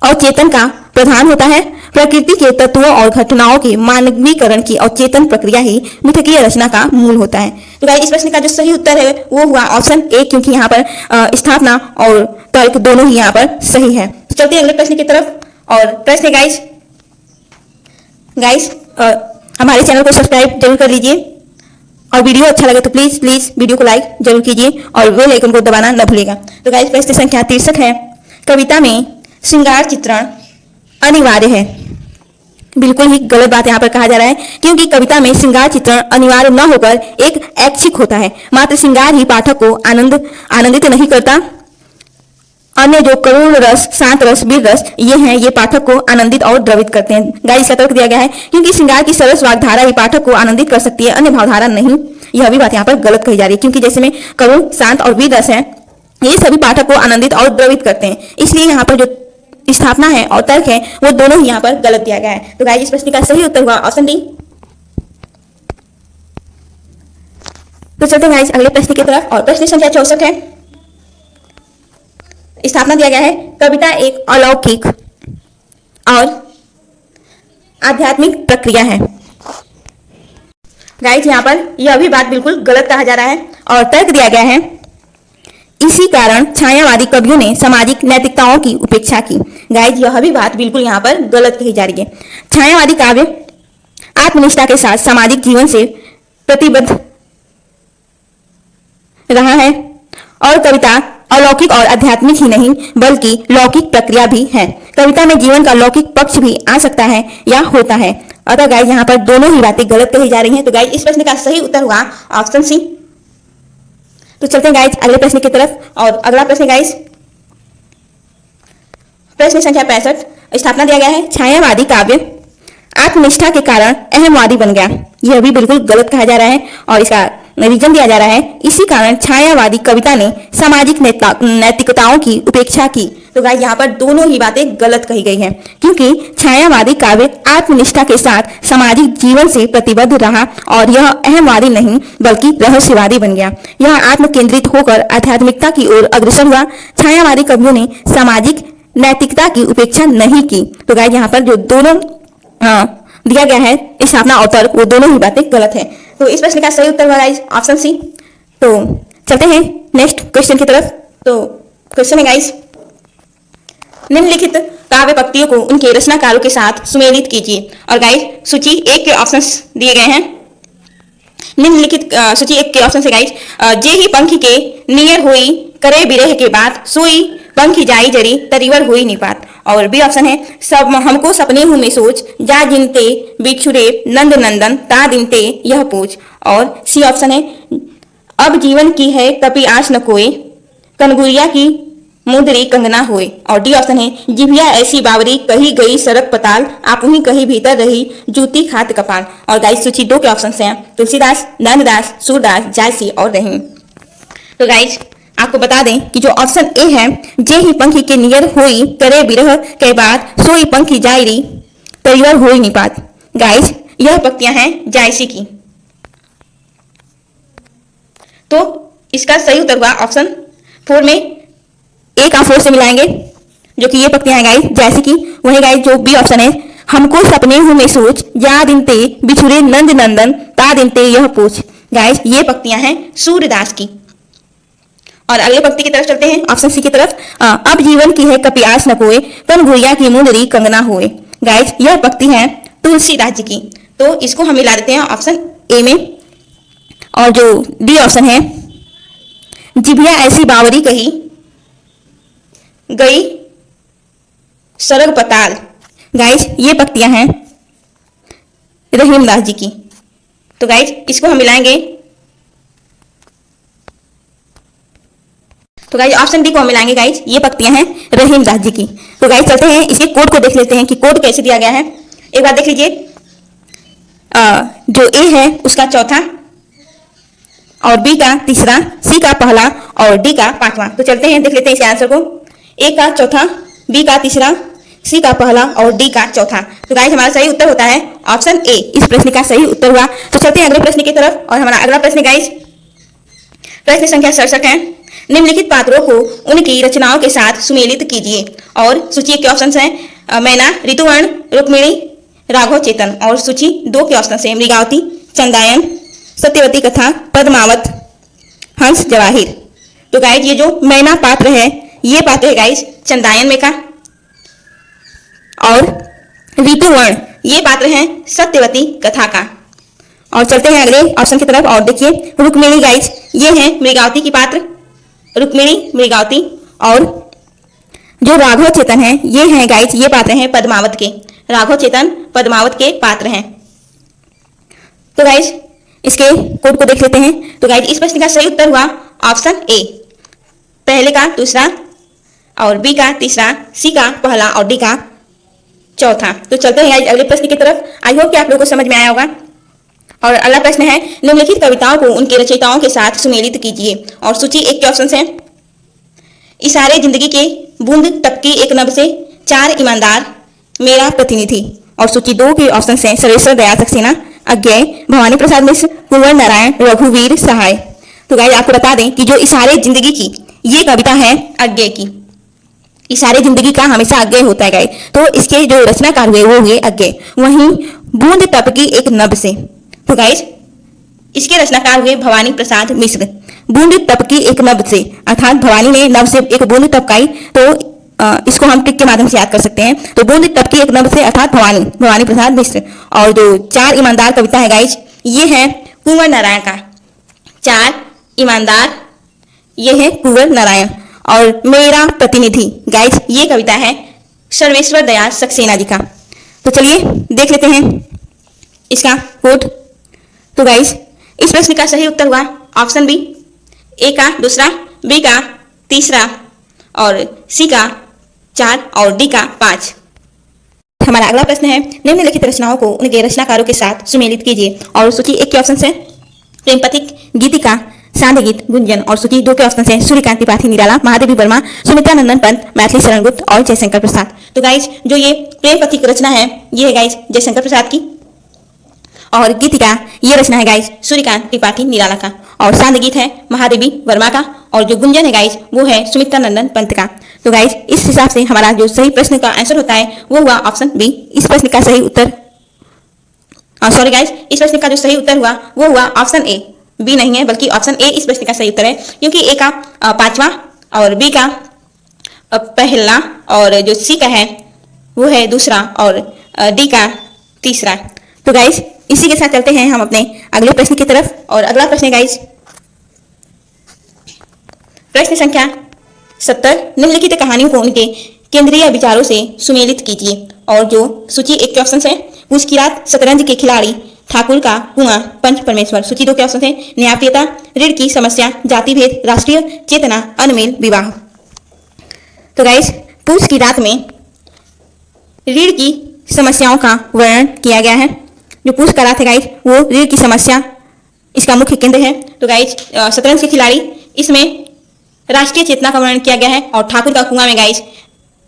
और चेतन का प्रधान होता है। प्रकृति के तत्वों और घटनाओं के मानवीकरण की अवचेतन प्रक्रिया ही मिथकीय रचना का मूल होता है। तो गाइस, इस प्रश्न का जो सही उत्तर है वो हुआ ऑप्शन ए, क्योंकि यहाँ पर स्थापना और तर्क दोनों ही यहाँ पर सही है। तो चलते हैं अगले प्रश्न की तरफ। और प्रश्न है गाइस, हमारे चैनल को सब्सक्राइब जरूर कर लीजिए और वीडियो अच्छा लगे तो प्लीज वीडियो को लाइक जरूर कीजिए और बेल आइकन को दबाना न भूलिएगा। तो गाइस, प्रश्न संख्या 63 है, कविता में श्रृंगार चित्रण अनिवार्य है। बिल्कुल ही गलत बात यहाँ पर कहा जा रहा है, क्योंकि कविता में श्रृंगार चित्रण अनिवार्य न होकर एक ऐच्छिक होता है। मात्र श्रृंगार ही पाठक को आनंदित नहीं करता। अन्य जो करुण रस, शांत रस, वीर रस, ये हैं, ये पाठक को आनंदित और द्रवित करते हैं। गाइस, इसका तर्क दिया गया है क्योंकि श्रृंगार की सरस वाग्धारा ही पाठक को आनंदित कर सकती है, अन्य भावधारा नहीं। यह भी बात यहाँ पर गलत कही जा रही है, क्योंकि जैसे में करुण, शांत और वीर रस है, ये सभी पाठक को आनंदित और द्रवित करते हैं। इसलिए यहाँ पर जो स्थापना है और तर्क है वो दोनों ही यहाँ पर गलत दिया गया है। तो गाइस, इस प्रश्न का सही उत्तर हुआ ऑप्शन डी। तो चलते हैं गाइस अगले प्रश्न की तरफ। और प्रश्न संख्या 64 है, स्थापना दिया गया है, कविता एक अलौकिक और आध्यात्मिक प्रक्रिया है। गाइस, यहाँ पर यह भी बात बिल्कुल गलत कहा जा रहा है और तर्क दिया गया है, इसी कारण छायावादी कवियों ने सामाजिक नैतिकताओं की उपेक्षा की। गाइस, यह भी बात बिल्कुल यहाँ पर गलत कही जा रही है। छायावादी काव्य आत्मनिष्ठा के साथ सामाजिक जीवन से प्रतिबद्ध रहा है और कविता अलौकिक और आध्यात्मिक ही नहीं बल्कि लौकिक प्रक्रिया भी है। कविता में जीवन का लौकिक पक्ष भी आ सकता है या होता है। अतः गाइस, यहाँ पर दोनों ही बातें गलत कही जा रही हैं। तो गाइस, इस प्रश्न का सही उत्तर हुआ ऑप्शन सी। तो चलते हैं गाइस अगले प्रश्न की तरफ। और अगला प्रश्न गाइस, प्रश्न संख्या 65, स्थापना दिया गया है, छायावादी काव्य आत्मनिष्ठा के कारण अहमवादी बन गया। यह भी बिल्कुल गलत कहा जा रहा है और इसका रीजन दिया जा रहा है, इसी कारण छायावादी कविता ने सामाजिक नैतिकताओं की उपेक्षा की। तो गाइस, यहाँ पर दोनों ही बातें गलत कही गई हैं, क्योंकि छायावादी काव्य आत्मनिष्ठा के साथ सामाजिक जीवन से प्रतिबद्ध रहा और यह अहमवादी नहीं बल्कि रहस्यवादी बन गया। यह आत्म केंद्रित होकर आध्यात्मिकता की ओर अग्रसर हुआ। छायावादी कवियों ने सामाजिक नैतिकता की उपेक्षा नहीं की। तो गाइस, यहाँ पर जो दोनों दिया गया है स्थापना और तर्क, वो दोनों ही बातें गलत है। तो इस प्रश्न का सही उत्तर हुआ गाइस ऑप्शन सी। तो चलते हैं नेक्स्ट क्वेश्चन की तरफ। तो क्वेश्चन है गाइस, निम्नलिखित काव्य पंक्तियों को उनके रचनाकारों के साथ सुमेलित कीजिए। और गाइस, सूची 1 के ऑप्शंस दिए गए हैं। निम्नलिखित सूची 1 के ऑप्शन से गाइस, जे ही पंखी के नियर हुई करे बिरह के बाद, सोई पंखी जाई जरी तरीवर हुई निपात। और बी ऑप्शन है, सब हमको सपने हूं में सोच, जा जिनते बिछुरे नंद नंदन ता दिनते यह पूछ। और सी ऑप्शन है, अब जीवन की है कपि आस न कोई, कनगुरिया की मुंदरी कंगना होए। और डी ऑप्शन है, जिभिया ऐसी बावरी कही गई सड़क पताल, आप ही कहीं भीतर रही जूती खात कपाल। और गाइस, सूची 2 के ऑप्शन हैं, तुलसीदास, नंददास, सूरदास, जायसी और रहीम। तो गाइस, आपको बता दें कि जो ऑप्शन ए है, जे ही पंखी के नियर होई करे बिरह के बाद, सोई पंखी जायरी तरीवर होई निपात। गाइस, यह पंक्तियां हैं जायसी की। तो इसका सही उत्तर हुआ ऑप्शन 4 में, ए का 4 से मिलाएंगे, जो कि ये पंक्तियां हैं गाइस जायसी की। वही गाइस, जो बी ऑप्शन है, हमको सपने हूं में सोच, जा दिनते बिछुरे नंद नंदन ता दिनते यह पूछ। गाइस, ये पंक्तियां हैं सूरदास की। और अगले पंक्ति की तरफ चलते हैं, ऑप्शन सी की तरफ। अब जीवन की है कपि आस न कोई, तन गुड़िया की मुंदरी कंगना होए। गाइस, यह पंक्ति है तुलसीदास जी की। तो इसको हम मिला देते हैं ऑप्शन ए में। और जो डी ऑप्शन है, जिभिया ऐसी बावरी कही गई सरग पताल। गाइस, ये पंक्तियां हैं रहीमदास जी की। तो गाइस, इसको हम मिलाएंगे। तो गाइज ऑप्शन डी को हम मिलाएंगे गाइज, ये पंक्तियां हैं रहीम दास जी की। तो गाइज चलते हैं इसके कोड को देख लेते हैं कि कोड कैसे दिया गया है। एक बार देख लीजिए, जो ए है उसका चौथा और बी का तीसरा, सी का पहला और डी का पांचवा। तो चलते हैं देख लेते हैं इस आंसर को। ए का चौथा, बी का तीसरा, सी का पहला और डी का चौथा। तो गाइस हमारा सही उत्तर होता है ऑप्शन ए, इस प्रश्न का सही उत्तर हुआ। तो चलते हैं अगले प्रश्न की तरफ। और हमारा अगला प्रश्न गाइस प्रश्न संख्या 67 है। निम्नलिखित पात्रों को उनकी रचनाओं के साथ सुमेलित कीजिए और सूची के ऑप्शन है मैना, ऋतुवर्ण, रुक्मिणी, राघव चेतन। और सूची 2 के ऑप्शन है मृगावती, चंदायन, सत्यवती कथा, पद्मावत, हंस जवाहिर। तो गाइज ये जो मैना पात्र है ये पात्र है गाइज चंदायन में का, और ऋतुवर्ण ये पात्र है सत्यवती कथा का। और चलते हैं अगले ऑप्शन की तरफ और देखिए रुक्मिणी गाइज ये है मृगावती की पात्र, रुक्मिणी मृगावती। और जो राघव चेतन है ये है गाइज ये पात्र हैं पद्मावत के, राघव चेतन पद्मावत के पात्र हैं। तो गाइज इसके कोड को देख लेते हैं। तो गाइज इस प्रश्न का सही उत्तर हुआ ऑप्शन ए, पहले का दूसरा और बी का तीसरा, सी का पहला और डी का चौथा। तो चलते हैं अगले प्रश्न की तरफ। आई होप कि आप लोगों को समझ में आया होगा। और अगला प्रश्न है निम्नलिखित कविताओं को उनके रचयिताओं के साथ सुमेलित कीजिए। और सूची 1 के ऑप्शन है इशारे जिंदगी के, बूंद टपकी एक नभ से, 4 ईमानदार, मेरा प्रतिनिधि। और सूची 2 के ऑप्शन है सर्वेश्वर दयाल सक्सेना, अज्ञेय, भवानी प्रसाद मिश्र, कुंवर नारायण, रघुवीर सहाय। तो गाइस आपको बता दें कि जो इशारे जिंदगी की ये कविता है अज्ञेय की। इशारे जिंदगी का हमेशा अज्ञेय होता है गाइस, तो इसके जो रचनाकार हुए वो हुए अज्ञेय। वहीं बूंद टपकी एक नभ से, तो गाइस इसके रचनाकार हुए भवानी प्रसाद मिश्र। बूंद टपकी एक नभ से अर्थात भवानी ने नभ से एक बूंद टपकाई, तो इसको हम टिक के माध्यम से याद कर सकते हैं। तो बूंद टपकी एक नभ से अर्थात भवानी प्रसाद मिश्र। और जो 4 ईमानदार कविता है गाइस ये है कुंवर नारायण का, 4 ईमानदार ये है कुंवर नारायण। और मेरा प्रतिनिधि गाइस ये कविता है सर्वेश्वर दयाल सक्सेना जी का। तो चलिए देख लेते हैं इसका कोड। तो गाइस इस प्रश्न का सही उत्तर हुआ ऑप्शन बी, ए का दूसरा, बी का तीसरा और सी का 4 और डी का 5। हमारा अगला प्रश्न है निम्नलिखित रचनाओं को उनके रचनाकारों के साथ सुमेलित कीजिए। और सूची 1 के ऑप्शन है प्रेम पथिक, गीतिका, सांध्य गीत, गुंजन। और सूची 2 के ऑप्शन है सूर्यकांत त्रिपाठी निराला, महादेवी वर्मा, सुमित्रा नंदन पंत, मैथिली शरण गुप्त और जयशंकर प्रसाद। तो गाइज जो ये प्रेम पथिक रचना है ये है गाइज जयशंकर प्रसाद की। और गीतिका ये रचना है गाइज सूर्यकांत त्रिपाठी निराला का। और सांध्य गीत है महादेवी वर्मा का। और जो गुंजन है गाइज वो है सुमित्रा नंदन पंत का। तो गाइज इस हिसाब से हमारा जो सही प्रश्न का आंसर होता है वो हुआ ऑप्शन बी। इस प्रश्न का सही उत्तर सॉरी गाइज इस प्रश्न का जो सही उत्तर हुआ वो हुआ ऑप्शन ए, बी नहीं है बल्कि ऑप्शन ए इस प्रश्न का सही उत्तर है। क्योंकि ए का 5वां और बी का पहला और जो सी का है वो है दूसरा और डी का तीसरा। तो गाइज इसी के साथ चलते हैं हम अपने अगले प्रश्न की तरफ। और अगला प्रश्न है गाइज प्रश्न संख्या 70। निम्नलिखित कहानियों को उनके केंद्रीय विचारों से सुमेलित कीजिए। और जो सूची 1 के ऑप्शन है पूछ की रात, शतरंज के खिलाड़ी, ठाकुर का कुआं, पंच परमेश्वर। सूची 2 के ऑप्शन है न्यायप्रियता, ऋण की समस्या, जाति भेद, राष्ट्रीय चेतना, अनमेल विवाह। तो गाइस पूछ की रात में ऋण की समस्याओं का वर्णन किया गया है। जो पूछ का रात है गाइस वो ऋण की समस्या इसका मुख्य केंद्र है। तो गाइस शतरंज के खिलाड़ी इसमें राष्ट्रीय चेतना का वर्णन किया गया है। और ठाकुर का कुआं में गाइस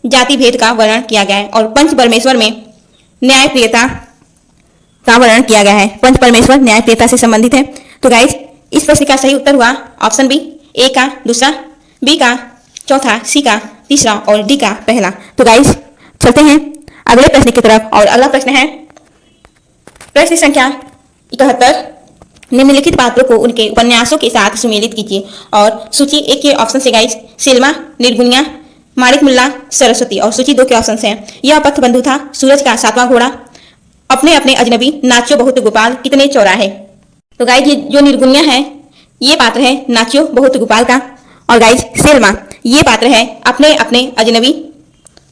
जाति भेद का वर्णन किया गया है। और पंच परमेश्वर में न्यायप्रियता का वर्णन किया गया है। पंच परमेश्वर न्यायप्रियता से संबंधित है। तो गाइस इस प्रश्न का सही उत्तर हुआ ऑप्शन बी, ए का दूसरा, बी का चौथा, सी का तीसरा और डी का पहला। तो गाइस चलते हैं अगले प्रश्न की तरफ। और अगला प्रश्न है प्रश्न संख्या 71। निम्नलिखित पात्रों को उनके उपन्यासों के साथ सुमेलित कीजिए। और सूची 1 के ऑप्शन से गाइस सेल्मा, निर्गुनिया, माणिक मुल्ला, सरस्वती। और सूची 2 के ऑप्शन है यह पथ बंधु था, सूरज का 7वां घोड़ा, अपने अपने अजनबी, नाचो बहुत गोपाल, कितने चौराहे। तो गाइस ये जो निर्गुनिया है ये पात्र है नाचो बहुत गोपाल का। और गाइस सेल्मा ये पात्र है अपने अपने अजनबी।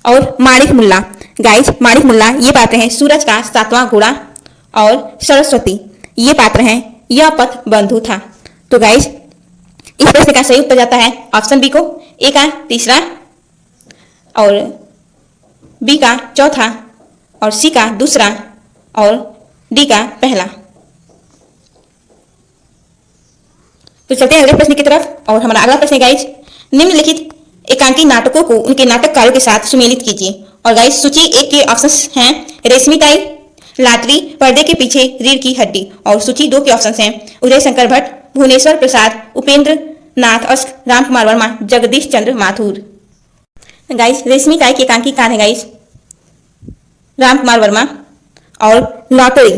और माणिक मुल्ला गाइस माणिक मुल्ला ये पात्र है सूरज का 7वां घोड़ा। और सरस्वती ये पात्र है यह पथ बंधु था। तो गाइस इस प्रश्न का सही उत्तर जाता है ऑप्शन बी को, ए का तीसरा और बी का चौथा और सी का दूसरा और डी का पहला। तो चलते हैं अगले प्रश्न की तरफ और हमारा अगला प्रश्न है गाइज, निम्नलिखित एकांकी नाटकों को उनके नाटककारों के साथ सुमेलित कीजिए। और गाइज सूची एक के ऑप्शंस हैं रेशमी ताई, लाटरी, पर्दे के पीछे, रीढ़ की हड्डी। और सूची दो के ऑप्शंस हैं उदय शंकर भट्ट, भुवनेश्वर प्रसाद, उपेंद्र नाथ अश्क, रामकुमार वर्मा, जगदीश चंद्र माथुर। गाइज रेशमी ताई के एकांकी कार है गाइज रामकुमार वर्मा। और लॉटरी,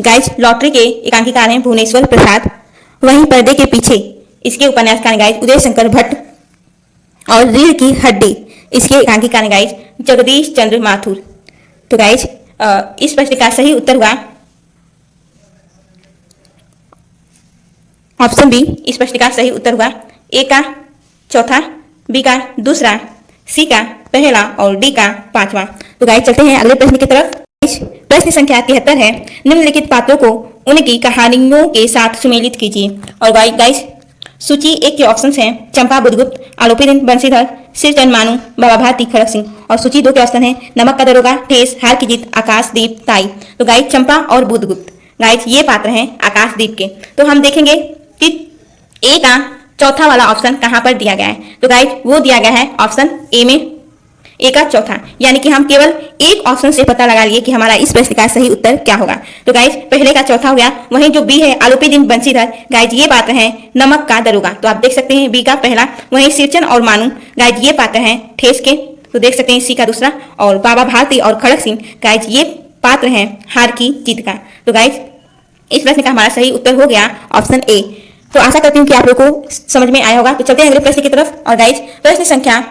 गाइज लॉटरी के एकांकीकार हैं भुवनेश्वर प्रसाद। वहीं पर्दे के पीछे इसके उपन्यासकार हैं गाइज उदय शंकर भट्ट। और रीढ़ की हड्डी इसके एकांकीकार हैं गाइज जगदीश चंद्र माथुर। तो गाइज इस प्रश्न का सही उत्तर हुआ ऑप्शन बी। इस प्रश्न का सही उत्तर हुआ ए का चौथा, बी का दूसरा, सी का पहला और डी का पांचवा। तो गाइज चलते हैं अगले प्रश्न की तरफ। प्रश्न संख्या 73 है, निम्नलिखित पात्रों को उनकी कहानियों के साथ सुमेलित कीजिए। और गाइज सूची एक के ऑप्शंस हैं चंपा बुधगुप्त, आलोपी बंशीधर, सिरचंद मानू, बाबा भारती खड़क सिंह। और सूची दो के ऑप्शन है नमक का दरोगा, ठेस, हार की जीत, आकाशदीप, ताई। तो गाइज चंपा और बुधगुप्त, गाइज ये पात्र हैं आकाशदीप के। तो हम देखेंगे कि ए का चौथा वाला ऑप्शन कहां पर दिया गया है। तो गाइज वो दिया गया है ऑप्शन ए में, ए का चौथा, यानी कि हम केवल एक ऑप्शन से पता लगा लिए कि हमारा इस प्रश्न का सही उत्तर क्या होगा। तो गाइज पहले का चौथा हो गया, वहीं जो बी है आलोपी बंशीधर, गाइज ये पात्र हैं नमक का दरोगा। तो आप देख सकते हैं बी का पहला। वहीं सिरचंद और मानू, गाइज ये पात्र हैं ठेस के। तो देख सकते हैं सी का दूसरा। और बाबा भारती और खड़क सिंह, गाइज ये पात्र हैं हार की जीत का। तो गाइज इस प्रश्न का हमारा सही उत्तर हो गया ऑप्शन ए। तो आशा करती हूँ कि आप लोग को समझ में आया होगा। तो चलते हैं अगले प्रश्न की तरफ। और गाइज प्रश्न संख्या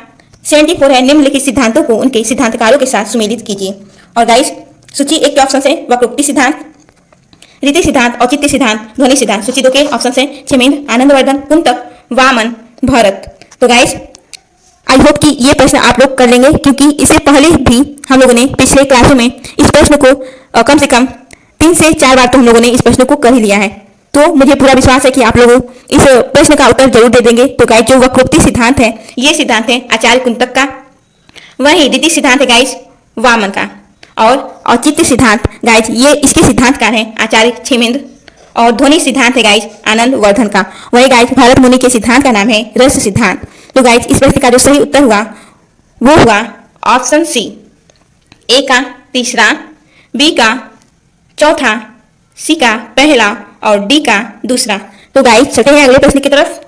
74 है, निम्नलिखित सिद्धांतों को उनके सिद्धांतकारों के साथ सुमेलित कीजिए। और गाइज सूची एक के ऑप्शन है वक्रोक्ति सिद्धांत, रीति सिद्धांत, औचित्य सिद्धांत, ध्वनि सिद्धांत। सूची दो के ऑप्शन है क्षेमेंद्र, आनंदवर्धन, कुंतक, वामन, भरत। तो गाइज आई होप कि ये प्रश्न आप लोग कर लेंगे, क्योंकि इससे पहले भी हम लोगों ने पिछले क्लासों में इस प्रश्न को कम से कम 3 से 4 बार तो हम लोगों ने इस प्रश्न को कर ही लिया है। तो मुझे पूरा विश्वास है कि आप लोग इस प्रश्न का उत्तर जरूर दे देंगे। तो गाइज जो वक्रोक्ति सिद्धांत है ये सिद्धांत है आचार्य कुंतक का। वहीं रीति सिद्धांत है गाइज वामन का। और औचित्य सिद्धांत गाइज ये इसके सिद्धांतकार हैं आचार्य क्षेमेंद्र। और ध्वनि सिद्धांत है गाइज आनंदवर्धन का। वही गाइज भरत मुनि के सिद्धांत का नाम है रस सिद्धांत। तो गाइज इस प्रश्न का जो सही उत्तर हुआ वो हुआ ऑप्शन सी, ए का तीसरा, बी का चौथा, सी का पहला और डी का दूसरा। तो गाइज चलते हैं अगले प्रश्न की तरफ।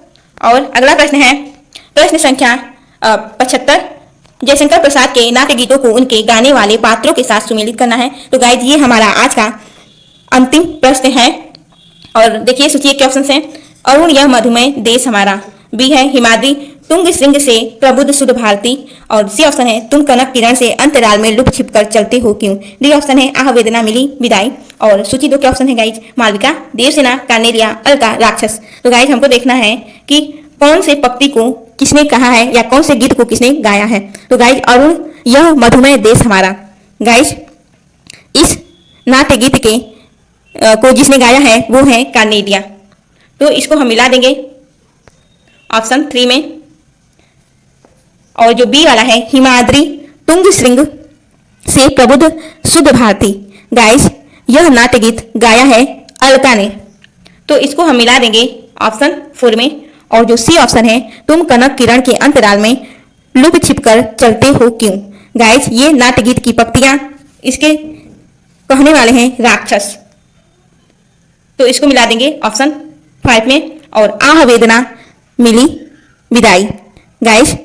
और अगला प्रश्न है प्रश्न संख्या 75, जयशंकर प्रसाद के नाट्य गीतों को उनके गाने वाले पात्रों के साथ सुमेलित करना है। तो गाइज ये हमारा आज का अंतिम प्रश्न है। और देखिए सूची के ऑप्शन हैं अरुण यह मधुमेह देश हमारा, बी है हिमाद्री, तुंग श्रृंग से प्रबुद्ध शुद्ध भारती। और सी ऑप्शन है तुम कनक किरण से अंतराल में लुप छिप कर चलते हो क्यों। डी ऑप्शन है आह वेदना मिली विदाई। और सूची दो के ऑप्शन है गाइज मालविका, देवसेना, कार्नेलिया, अलका, राक्षस। तो गाइज हमको देखना है कि कौन से पंक्ति को किसने कहा है या कौन से गीत को किसने गाया है। तो गाइज अरुण यह मधुमेह देश हमारा, गाइज इस नाट्य गीत के को जिसने गाया है वो है कार्नेलिया। तो इसको हम मिला देंगे ऑप्शन 3 में। और जो बी वाला है हिमाद्री तुंग श्रृंग से प्रबुद्ध शुद्ध भारती, गाइज यह नाट्य गीत गाया है अलका ने। तो इसको हम मिला देंगे ऑप्शन 4 में। और जो सी ऑप्शन है तुम कनक किरण के अंतराल में लुप छिपकर चलते हो क्यों, गाइज ये नाट्य गीत की पंक्तियां इसके कहने वाले हैं राक्षस। तो इसको मिला देंगे ऑप्शन 5 में। और आह वेदना मिली विदाई, गाइज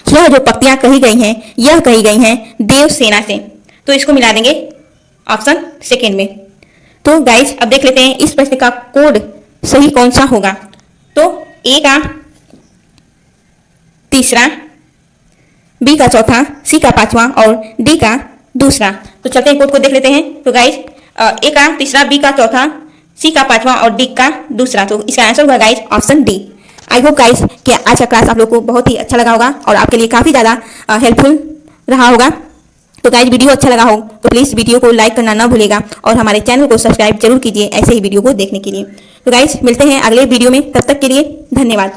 यह जो पंक्तियां कही गई हैं यह कही गई हैं देवसेना से। तो इसको मिला देंगे ऑप्शन 2 में। तो गाइज अब देख लेते हैं इस प्रश्न का कोड सही कौन सा होगा। तो ए का तीसरा, बी का चौथा, सी का पांचवा और डी का दूसरा। तो चलते हैं कोड को देख लेते हैं। तो गाइज ए का तीसरा, बी का चौथा, सी का पांचवा और डी का दूसरा। तो इसका आंसर होगा guys option D. I hope guys कि आज का क्लास आप लोग को बहुत ही अच्छा लगा होगा और आपके लिए काफ़ी ज़्यादा हेल्पफुल रहा होगा। तो गाइज वीडियो अच्छा लगा हो तो प्लीज़ वीडियो को लाइक करना ना भूलेगा और हमारे चैनल को सब्सक्राइब जरूर कीजिए ऐसे ही वीडियो को देखने के लिए। तो गाइज मिलते हैं अगले वीडियो में, तब तक के लिए धन्यवाद।